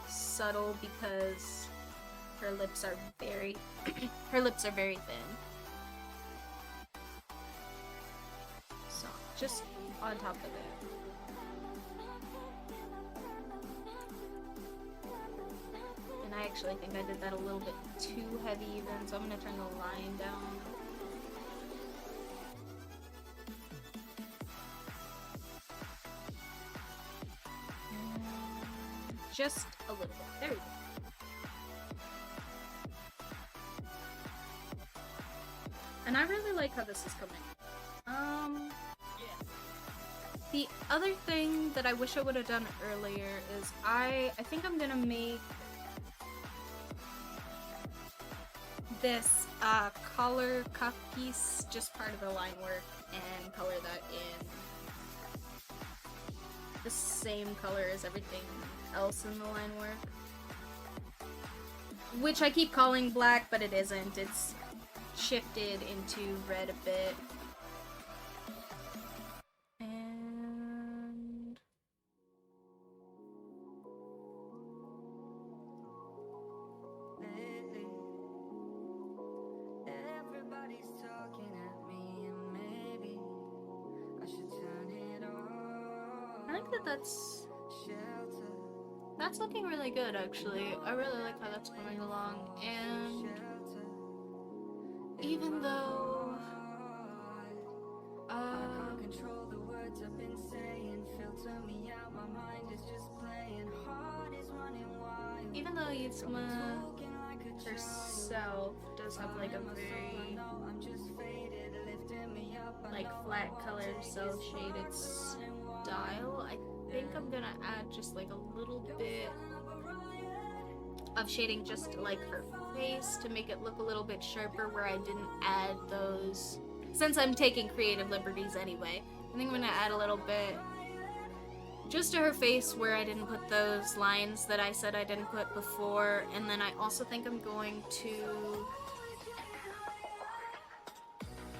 subtle, because her lips are very her lips are very thin. So just on top of it. And I actually think I did that a little bit too heavy even, so I'm gonna turn the line down. Just a little bit. There we go. And I really like how this is coming. The other thing that I wish I would have done earlier is I think I'm gonna make this collar cuff piece just part of the line work and color that in the same color as everything else in the line work. Which I keep calling black, but it isn't. It's shifted into red a bit. And lately, everybody's talking at me, and maybe I should turn it off. I think that's looking really good, actually. I really like how that's coming along. And even though, Control the words I've been saying, filter me out, my mind is just playing, heart is running wild. even though Yzma herself does have like a very like flat color, cell shaded style, I think I'm gonna add just like a little bit of shading just like her face to make it look a little bit sharper where I didn't add those. Since I'm taking creative liberties anyway, I think I'm gonna add a little bit just to her face where I didn't put those lines that I said I didn't put before. And then I also think I'm going to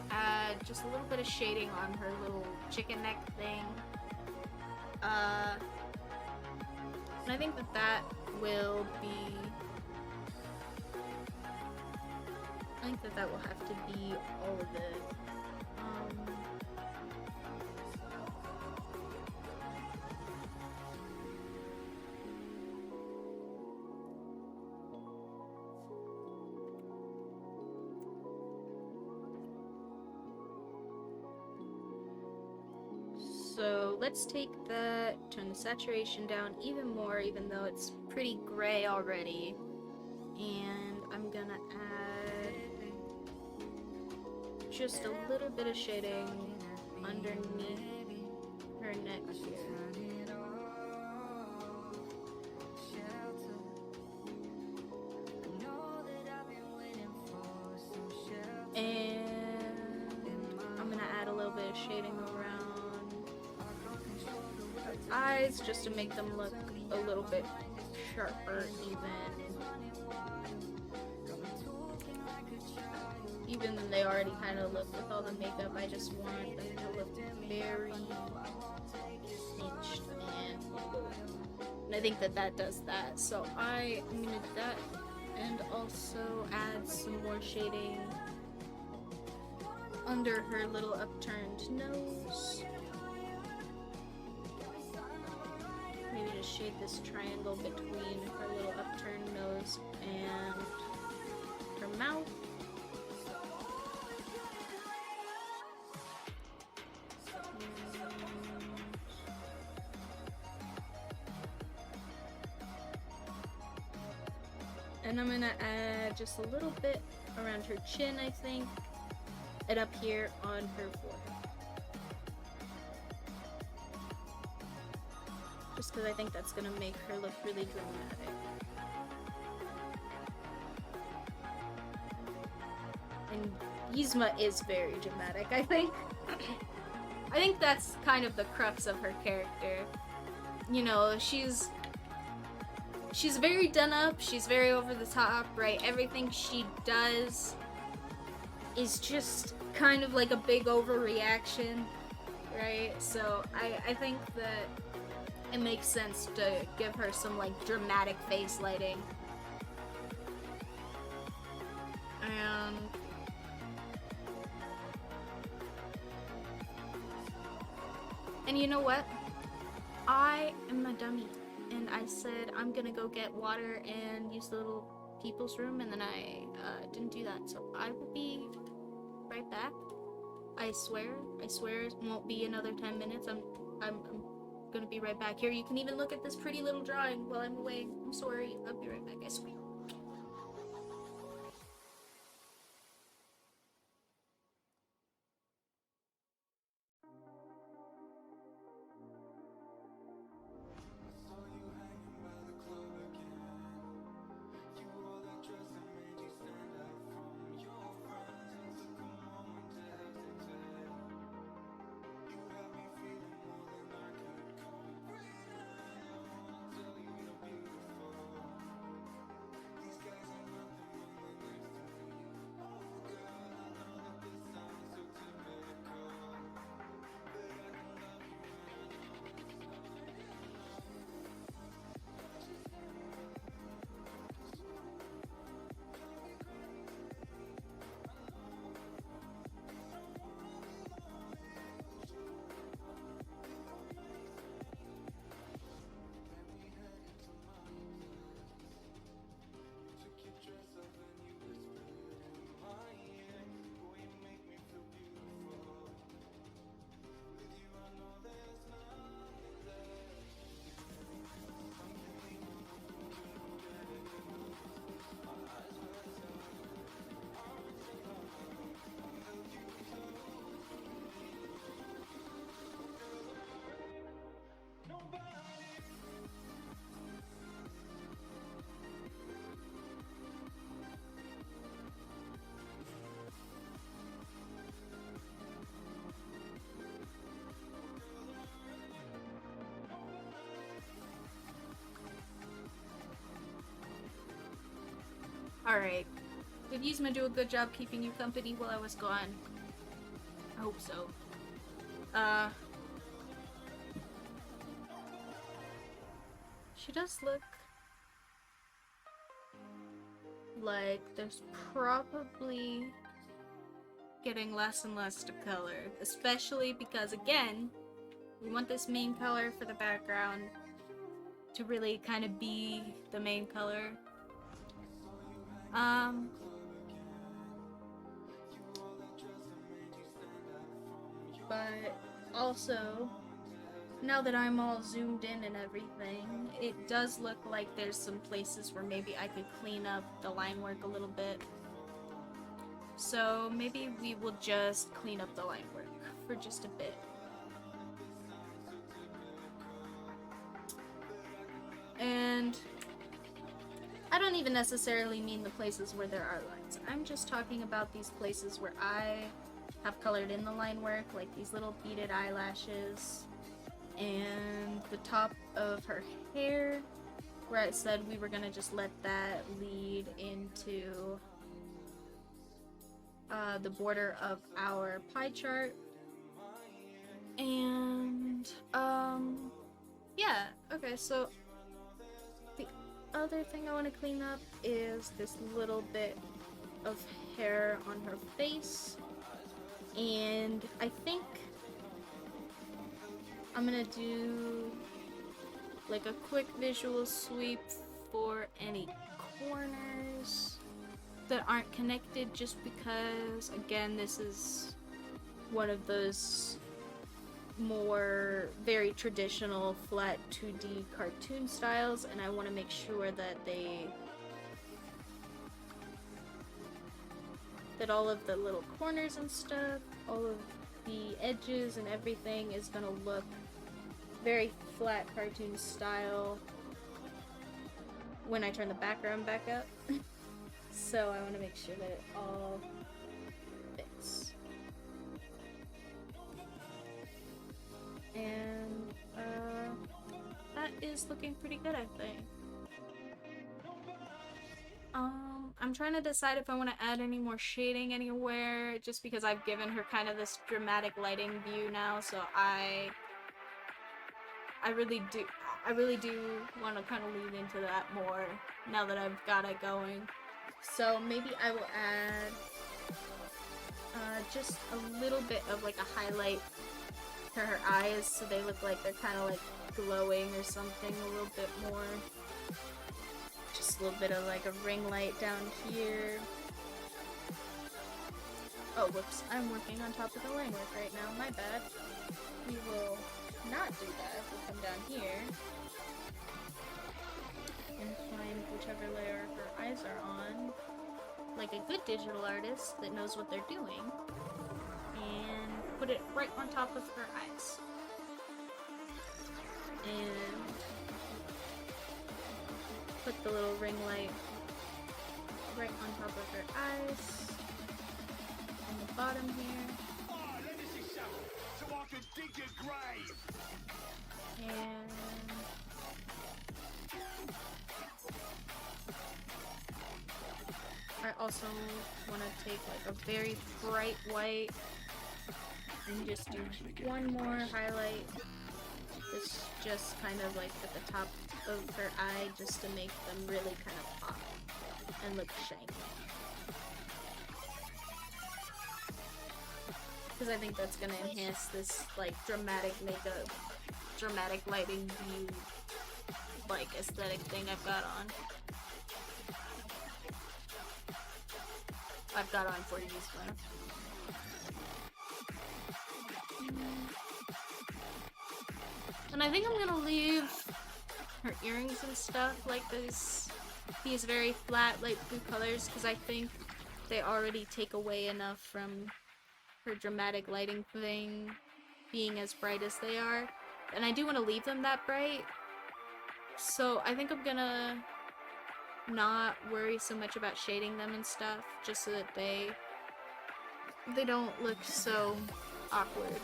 add just a little bit of shading on her little chicken neck thing. And I think that will be... I think that will have to be all of it. So let's take that, turn the saturation down even more, even though it's pretty gray already. And I'm gonna add just a little bit of shading underneath her neck here. And I'm gonna add a little bit of shading around her eyes just to make them look a little bit sharper even than they already kind of look with all the makeup. I just want them to look very cinched, and I think that does that. So I'm gonna do that and also add some more shading under her little upturned nose. Maybe just shade this triangle between her little upturned nose and her mouth. And I'm gonna add just a little bit around her chin, I think, and up here on her forehead. Just because I think that's gonna make her look really dramatic. And Yzma is very dramatic, I think. I think that's kind of the crux of her character. You know, she's very done up, she's very over the top, right? Everything she does is just kind of like a big overreaction, right? So I think that it makes sense to give her some like dramatic face lighting. And you know what? I am a dummy. And I said I'm gonna go get water and use the little people's room, and then I didn't do that. So I will be right back. I swear it won't be another 10 minutes. I'm gonna be right back. Here, you can even look at this pretty little drawing while I'm away. I'm sorry. I'll be right back, I swear. Alright. Did Yzma do a good job keeping you company while I was gone? I hope so. She does look like there's probably getting less and less to color, especially because, again, we want this main color for the background to really kind of be the main color. But also, now that I'm all zoomed in and everything, it does look like there's some places where maybe I could clean up the line work a little bit. So maybe we will just clean up the line work for just a bit. And I don't even necessarily mean the places where there are lines. I'm just talking about these places where I have colored in the line work, like these little beaded eyelashes and the top of her hair, where I said we were gonna just let that lead into the border of our pie chart. And yeah, okay, so the other thing I want to clean up is this little bit of hair on her face, and I think I'm gonna do like a quick visual sweep for any corners that aren't connected, just because, again, this is one of those more very traditional flat 2D cartoon styles, and I want to make sure that all of the little corners and stuff, all of the edges and everything is gonna look very flat cartoon style when I turn the background back up. So I want to make sure that it all fits. And that is looking pretty good, I think. I'm trying to decide if I want to add any more shading anywhere, just because I've given her kind of this dramatic lighting view now, so I really do want to kind of lean into that more now that I've got it going. So maybe I will add just a little bit of like a highlight to her eyes, so they look like they're kind of like glowing or something a little bit more. Just a little bit of like a ring light down here. Oh, whoops, I'm working on top of the line work right now, my bad. We will not do that. We'll come down here and find whichever layer her eyes are on, like a good digital artist that knows what they're doing, and put it right on top of her eyes. And put the little ring light right on top of her eyes, on the bottom here. And I also want to take like a very bright white and just do one more highlight. It's just kind of like at the top of her eye, just to make them really kind of pop and look shiny. Because I think that's gonna enhance this like dramatic makeup, dramatic lighting view, like aesthetic thing I've got on. For Yzma. And I think I'm gonna leave her earrings and stuff like these very flat light blue colors, because I think they already take away enough from her dramatic lighting thing being as bright as they are. And I do want to leave them that bright, so I think I'm gonna not worry so much about shading them and stuff, just so that they don't look so awkward.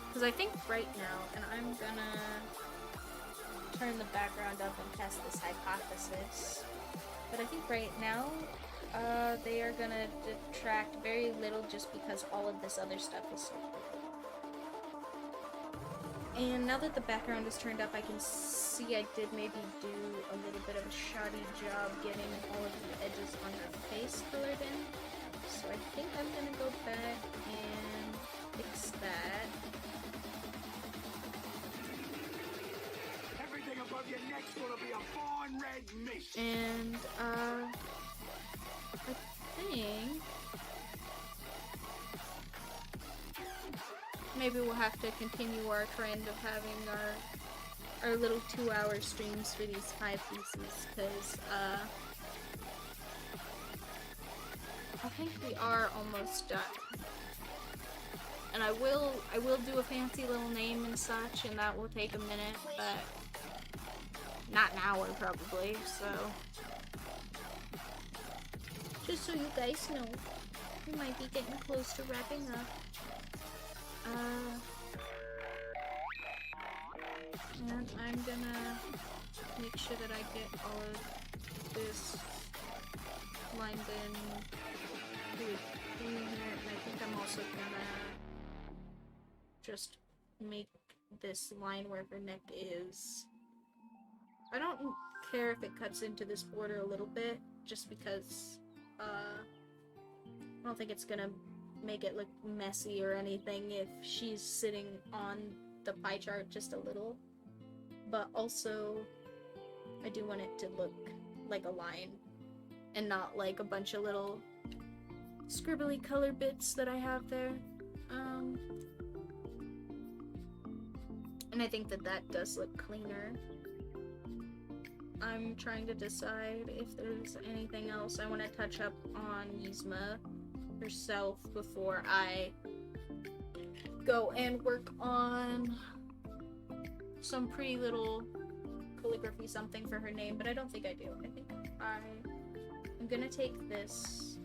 Because I think right now, and I'm gonna turn the background up and test this hypothesis, But I think right now, they are gonna detract very little just because all of this other stuff is so pretty. And now that the background is turned up, I can see I did maybe do a little bit of a shoddy job getting all of the edges on her face colored in. So I think I'm gonna go back and fix that. Everything above your neck's gonna be a fine red mist. And, I think maybe we'll have to continue our trend of having our little 2-hour streams for these 5 pieces, because, I think we are almost done. And I will do a fancy little name and such, and that will take a minute, but not an hour probably, so just so you guys know, we might be getting close to wrapping up. And I'm gonna make sure that I get all of this lined in here, and I think I'm also gonna just make this line where her neck is. I don't care if it cuts into this border a little bit, just because I don't think it's gonna make it look messy or anything if she's sitting on the pie chart just a little. But also, I do want it to look like a line and not like a bunch of little scribbly color bits that I have there. And I think that that does look cleaner. I'm trying to decide if there's anything else I want to touch up on Yzma herself before I go and work on some pretty little calligraphy something for her name, but I don't think I do. I think I'm gonna take this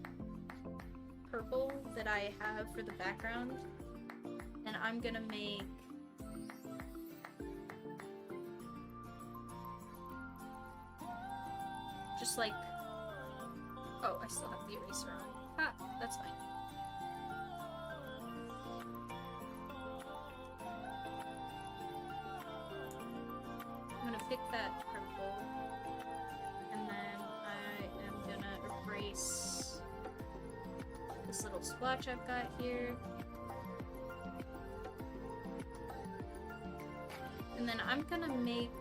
purple that I have for the background, and I'm gonna make just like, oh, I still have the eraser on. Ha, that's fine. I'm gonna pick that purple, and then I am gonna erase this little splotch I've got here. And then I'm gonna make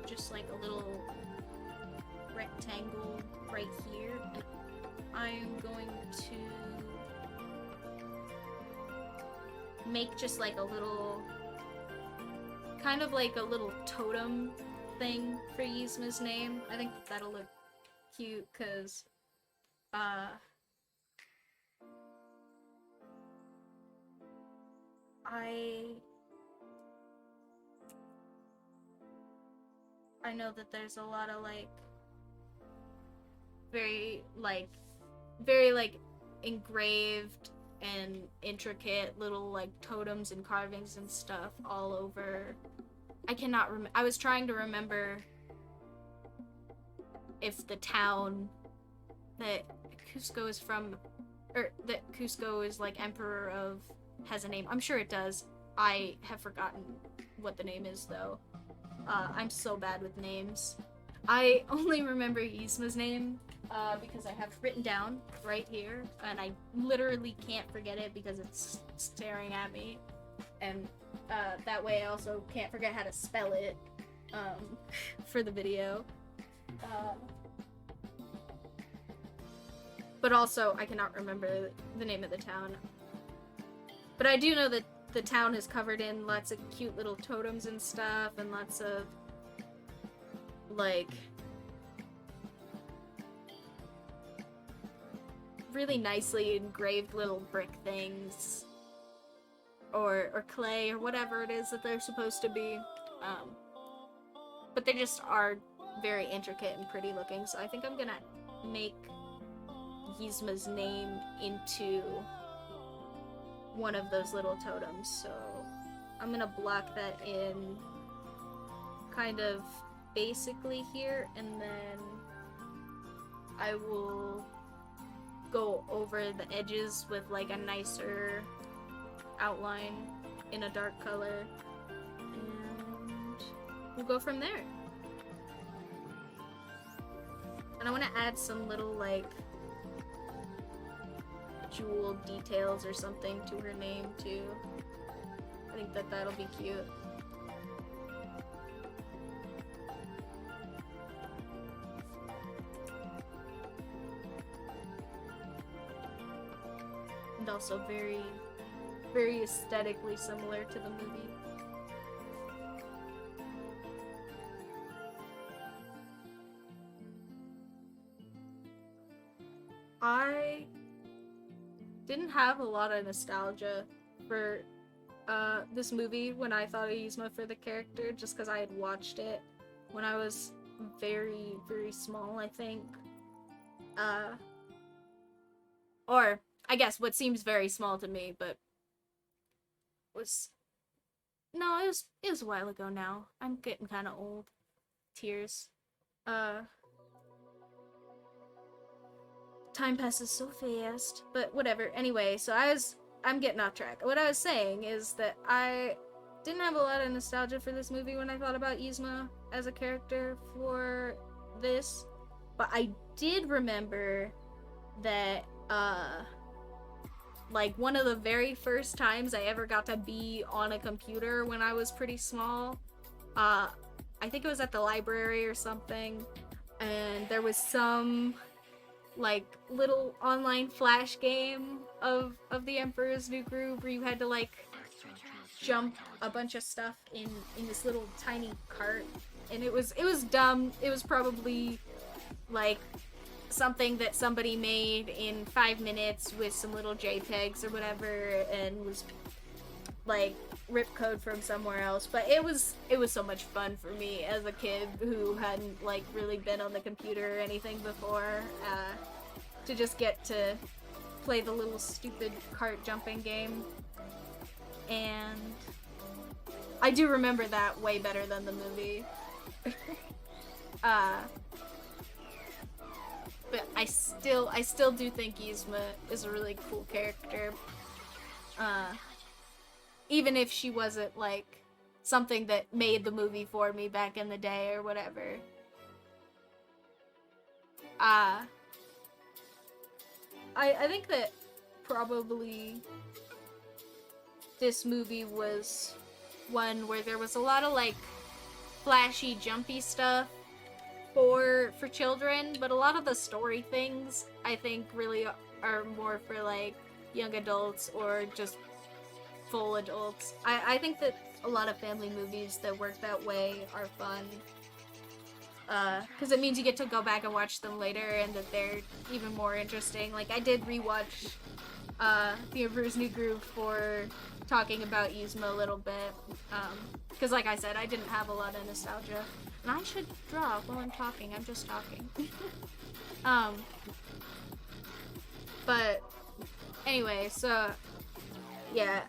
just like a little rectangle right here, and I'm going to make just like a little, kind of like a little totem thing for Yzma's name. I think that'll look cute, because I know that there's a lot of like very engraved and intricate little like totems and carvings and stuff all over. I cannot remember. I was trying to remember if the town that Cusco is from, or that Cusco is like emperor of, has a name. I'm sure it does. I have forgotten what the name is though. I'm so bad with names. I only remember Yzma's name because I have it written down right here, and I literally can't forget it because it's staring at me. And that way I also can't forget how to spell it for the video. But also I cannot remember the name of the town. But I do know that the town is covered in lots of cute little totems and stuff, and lots of like really nicely engraved little brick things or clay or whatever it is that they're supposed to be, but they just are very intricate and pretty looking. So I think I'm gonna make Yzma's name into one of those little totems. So I'm gonna block that in kind of basically here, and then I will go over the edges with like a nicer outline in a dark color, and we'll go from there. And I want to add some little like jewel details or something to her name too. I think that that'll be cute. And also very, very aesthetically similar to the movie. I didn't have a lot of nostalgia for this movie when I thought of Yzma for the character, just because I had watched it when I was very, very small, I think. Or I guess what seems very small to me, but was no, it was a while ago now. I'm getting kind of old. Tears. Time passes so fast, but whatever. Anyway, so I'm getting off track. What I was saying is that I didn't have a lot of nostalgia for this movie when I thought about Yzma as a character for this, but I did remember that like one of the very first times I ever got to be on a computer when I was pretty small, I think it was at the library or something, and there was some like little online flash game of the Emperor's New Groove where you had to like jump a bunch of stuff in this little tiny cart, and it was dumb. It was probably like something that somebody made in 5 minutes with some little JPEGs or whatever, and was like rip code from somewhere else, but it was so much fun for me as a kid who hadn't like really been on the computer or anything before, to just get to play the little stupid cart jumping game. And I do remember that way better than the movie. But I still do think Yzma is a really cool character. Even if she wasn't like something that made the movie for me back in the day or whatever. I think that probably this movie was one where there was a lot of like flashy, jumpy stuff for children, but a lot of the story things I think really are more for like young adults or just full adults. I think that a lot of family movies that work that way are fun, because it means you get to go back and watch them later and that they're even more interesting. Like I did rewatch The Emperor's New Groove for talking about Yzma a little bit, because like I said, I didn't have a lot of nostalgia. And I should draw while I'm talking. I'm just talking. But anyway, so yeah,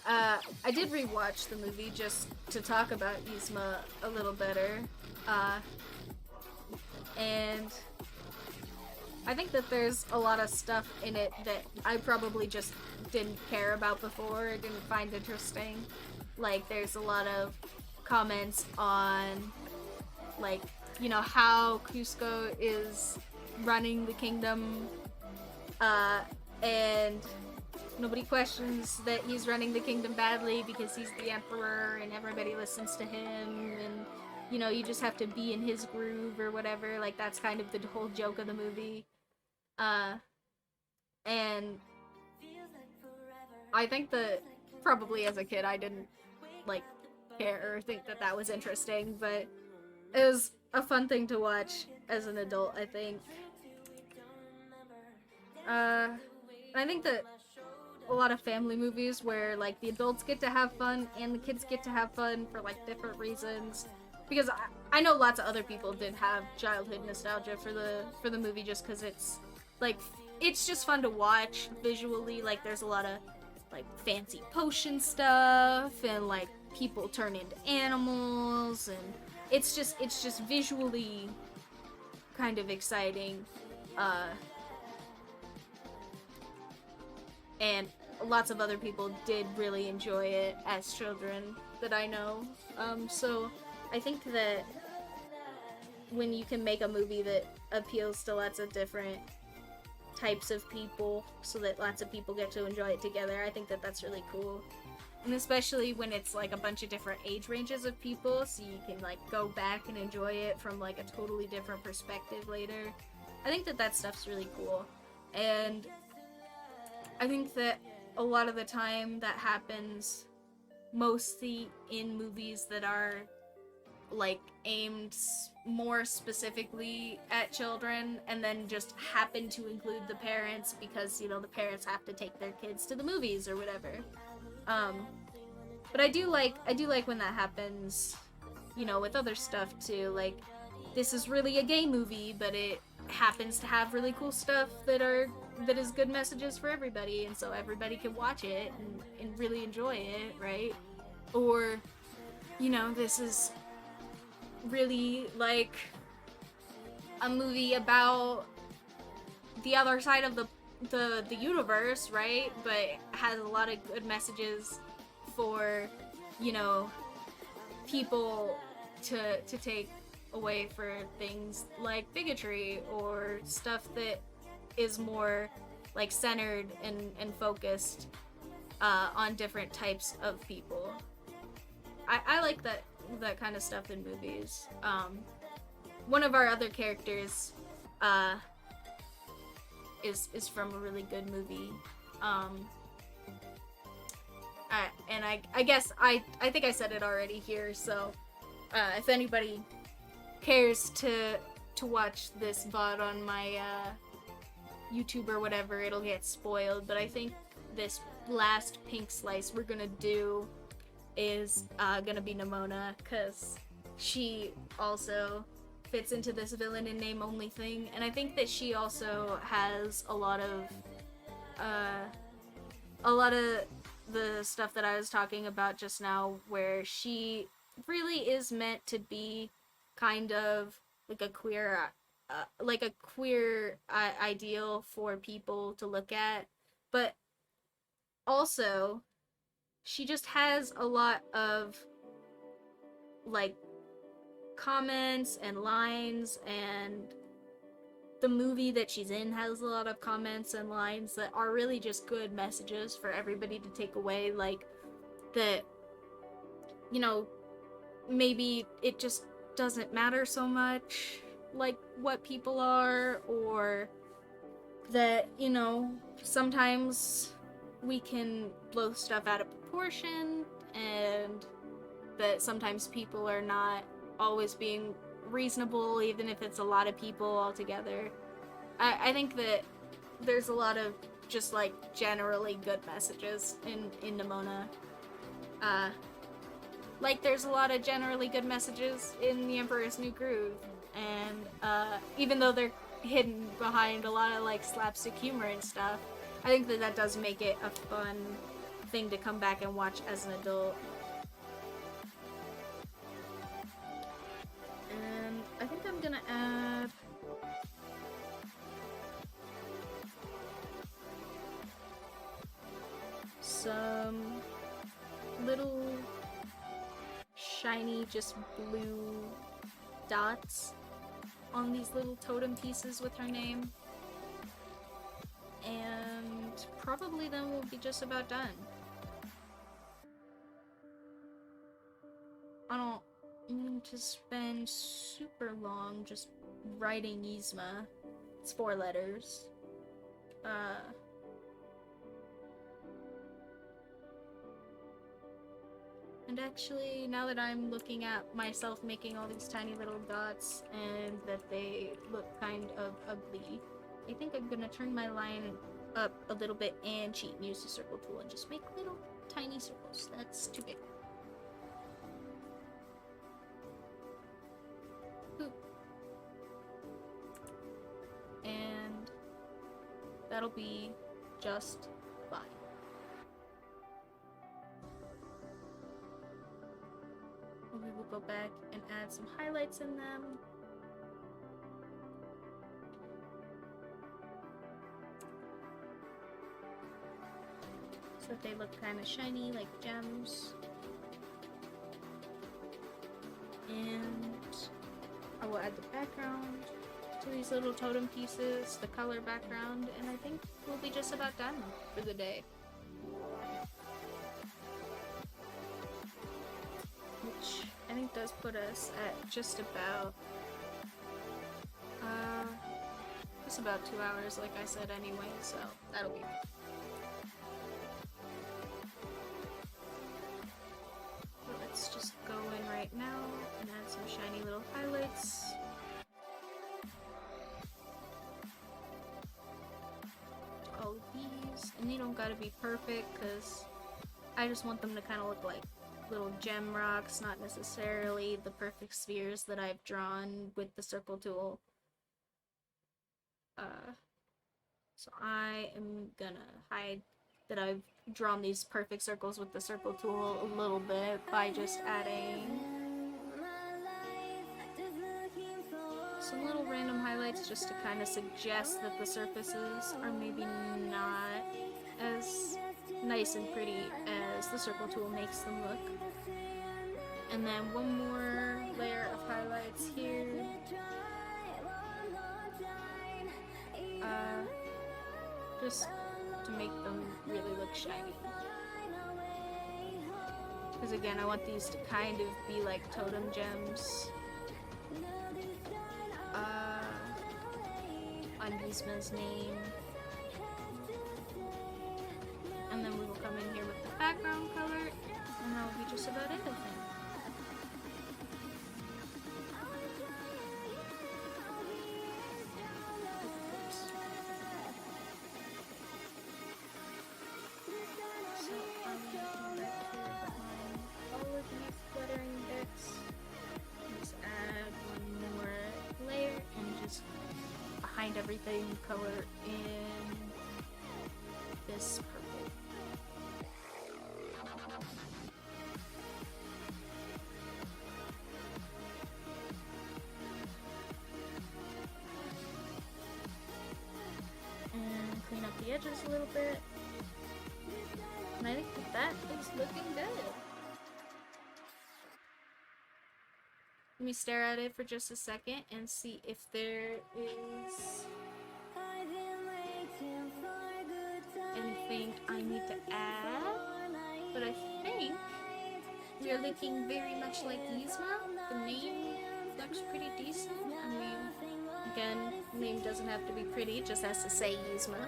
I did rewatch the movie just to talk about Yzma a little better, and I think that there's a lot of stuff in it that I probably just didn't care about before, or didn't find interesting. Like there's a lot of comments on like, you know, how Cusco is running the kingdom, and nobody questions that he's running the kingdom badly because he's the emperor and everybody listens to him, and you know, you just have to be in his groove or whatever. Like that's kind of the whole joke of the movie. And I think that probably as a kid I didn't like care or think that that was interesting, but it was a fun thing to watch as an adult, I think. And I think that a lot of family movies where like the adults get to have fun and the kids get to have fun for like different reasons, because I know lots of other people did have childhood nostalgia for the movie just because it's like it's just fun to watch visually. Like there's a lot of like fancy potion stuff and like people turn into animals, and it's just visually kind of exciting. And lots of other people did really enjoy it as children that I know. So I think that when you can make a movie that appeals to lots of different types of people so that lots of people get to enjoy it together, I think that that's really cool. And especially when it's like a bunch of different age ranges of people, so you can like go back and enjoy it from like a totally different perspective later. I think that that stuff's really cool. And I think that a lot of the time that happens mostly in movies that are like aimed more specifically at children and then just happen to include the parents because, you know, the parents have to take their kids to the movies or whatever. But I do like when that happens, you know, with other stuff too. Like, this is really a gay movie, but it happens to have really cool stuff that is good messages for everybody, and so everybody can watch it and really enjoy it, right? Or, you know, this is really like a movie about the other side of the universe, right? But has a lot of good messages for, you know, people to take away for things like bigotry or stuff that is more like centered and focused on different types of people. I like that kind of stuff in movies. One of our other characters is from a really good movie. And I guess I think I said it already here, so if anybody cares to watch this VOD on my YouTube or whatever, it'll get spoiled, but I think this last pink slice we're gonna do is gonna be Nimona, because she also fits into this villain in name only thing, and I think that she also has a lot of the stuff that I was talking about just now, where she really is meant to be kind of like a queer ideal for people to look at, but also she just has a lot of like comments and lines, and the movie that she's in has a lot of comments and lines that are really just good messages for everybody to take away, like that, you know, maybe it just doesn't matter so much like what people are, or that, you know, sometimes we can blow stuff out of proportion, and that sometimes people are not always being reasonable, even if it's a lot of people all together. I think that there's a lot of just like generally good messages in Nimona. Like there's a lot of generally good messages in The Emperor's New Groove, and even though they're hidden behind a lot of like slapstick humor and stuff, I think that that does make it a fun thing to come back and watch as an adult. And I think I'm gonna add some little shiny, just blue dots on these little totem pieces with her name. And probably then we'll be just about done. I don't need to spend super long just writing Yzma. It's 4 letters. And actually, now that I'm looking at myself making all these tiny little dots and that they look kind of ugly, I think I'm gonna turn my line up a little bit and cheat and use the circle tool and just make little tiny circles. That's too big. Boop. And that'll be just fine. We will go back and add some highlights in them. that they look kind of shiny, like gems. And I will add the background to these little totem pieces, the color background, and I think we'll be just about done for the day. Which I think does put us at just about 2 hours, like I said anyway, so that'll be fun. But let's just go in right now and add some shiny little highlights. To all of these, and they don't gotta be perfect because I just want them to kind of look like little gem rocks, not necessarily the perfect spheres that I've drawn with the circle tool. So I am gonna hide that I've drawn these perfect circles with the circle tool a little bit by just adding some little random highlights just to kind of suggest that the surfaces are maybe not as nice and pretty as the circle tool makes them look. And then one more layer of highlights here. Just to make them really look shiny. Because again, I want these to kind of be like totem gems. On Yzma's name. And then we will come in here with the background color, and that will be just about it, I think. Everything color in this purple. And clean up the edges a little bit. And I think that is looking good. Let me stare at it for just a second and see if there is anything I need to add. But I think we are looking very much like Yzma. The name looks pretty decent. I mean, again, name doesn't have to be pretty, it just has to say Yzma.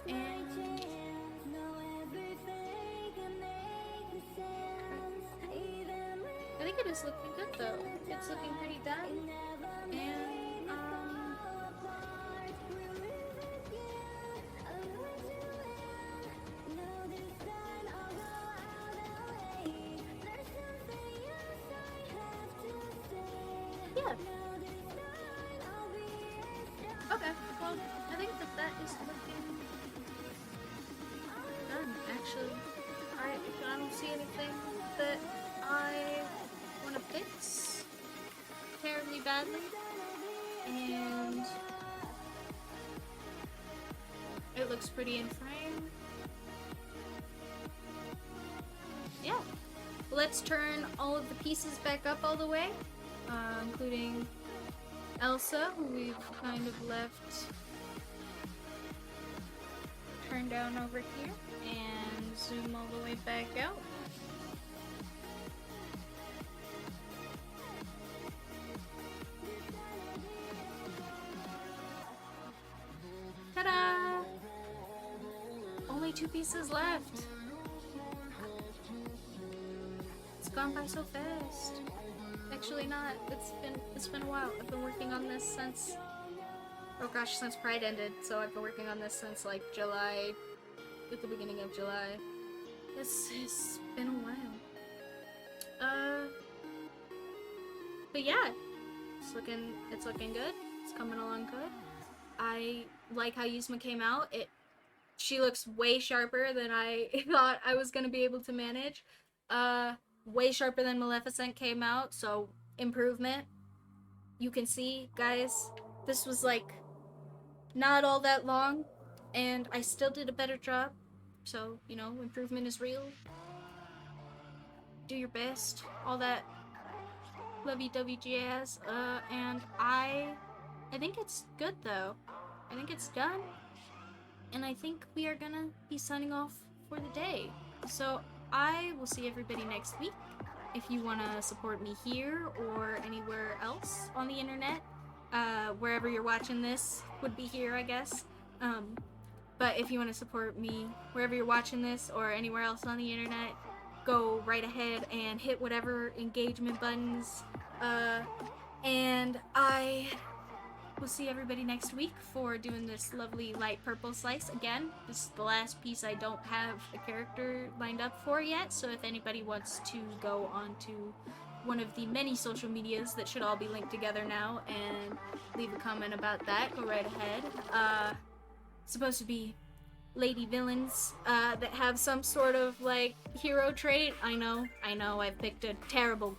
And I think it is looking good though. It's looking pretty done. And yeah. Okay, well, I think that is looking done, actually. I don't see anything that I want to fix terribly badly, and it looks pretty in frame. Yeah, let's turn all of the pieces back up all the way, including Elsa, who we've kind of left turned down over here, and zoom all the way back out. Ta-da! Only 2 pieces left. It's gone by so fast. Actually not. It's been a while. I've been working on this since, oh gosh, since Pride ended. So I've been working on this since like July, at the beginning of July. It's been a while. But yeah, it's looking good. It's coming along good. I like how Yzma came out. She looks way sharper than I thought I was gonna be able to manage. Way sharper than Maleficent came out, so improvement. You can see, guys, this was like not all that long, and I still did a better job. So, you know, improvement is real. Do your best. All that lovey-dovey jazz. And I think it's good though. I think it's done. And I think we are gonna be signing off for the day. So I will see everybody next week. If you want to support me here or anywhere else on the internet, wherever you're watching this would be here, I guess. But if you want to support me wherever you're watching this or anywhere else on the internet, go right ahead and hit whatever engagement buttons. And I will see everybody next week for doing this lovely light purple slice. Again, this is the last piece I don't have a character lined up for yet, so if anybody wants to go onto one of the many social medias that should all be linked together now and leave a comment about that, go right ahead. It's supposed to be lady villains that have some sort of like hero trait. I know I picked a terrible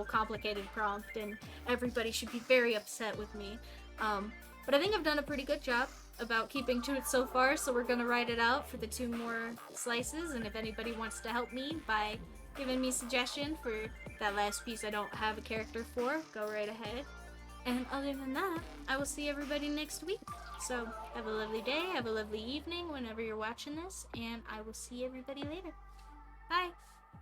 complicated prompt and everybody should be very upset with me. But I think I've done a pretty good job about keeping to it so far, so we're gonna write it out for the 2 more slices, and if anybody wants to help me by giving me suggestion for that last piece I don't have a character for, go right ahead. And other than that, I will see everybody next week. So have a lovely day, have a lovely evening whenever you're watching this, and I will see everybody later. Bye!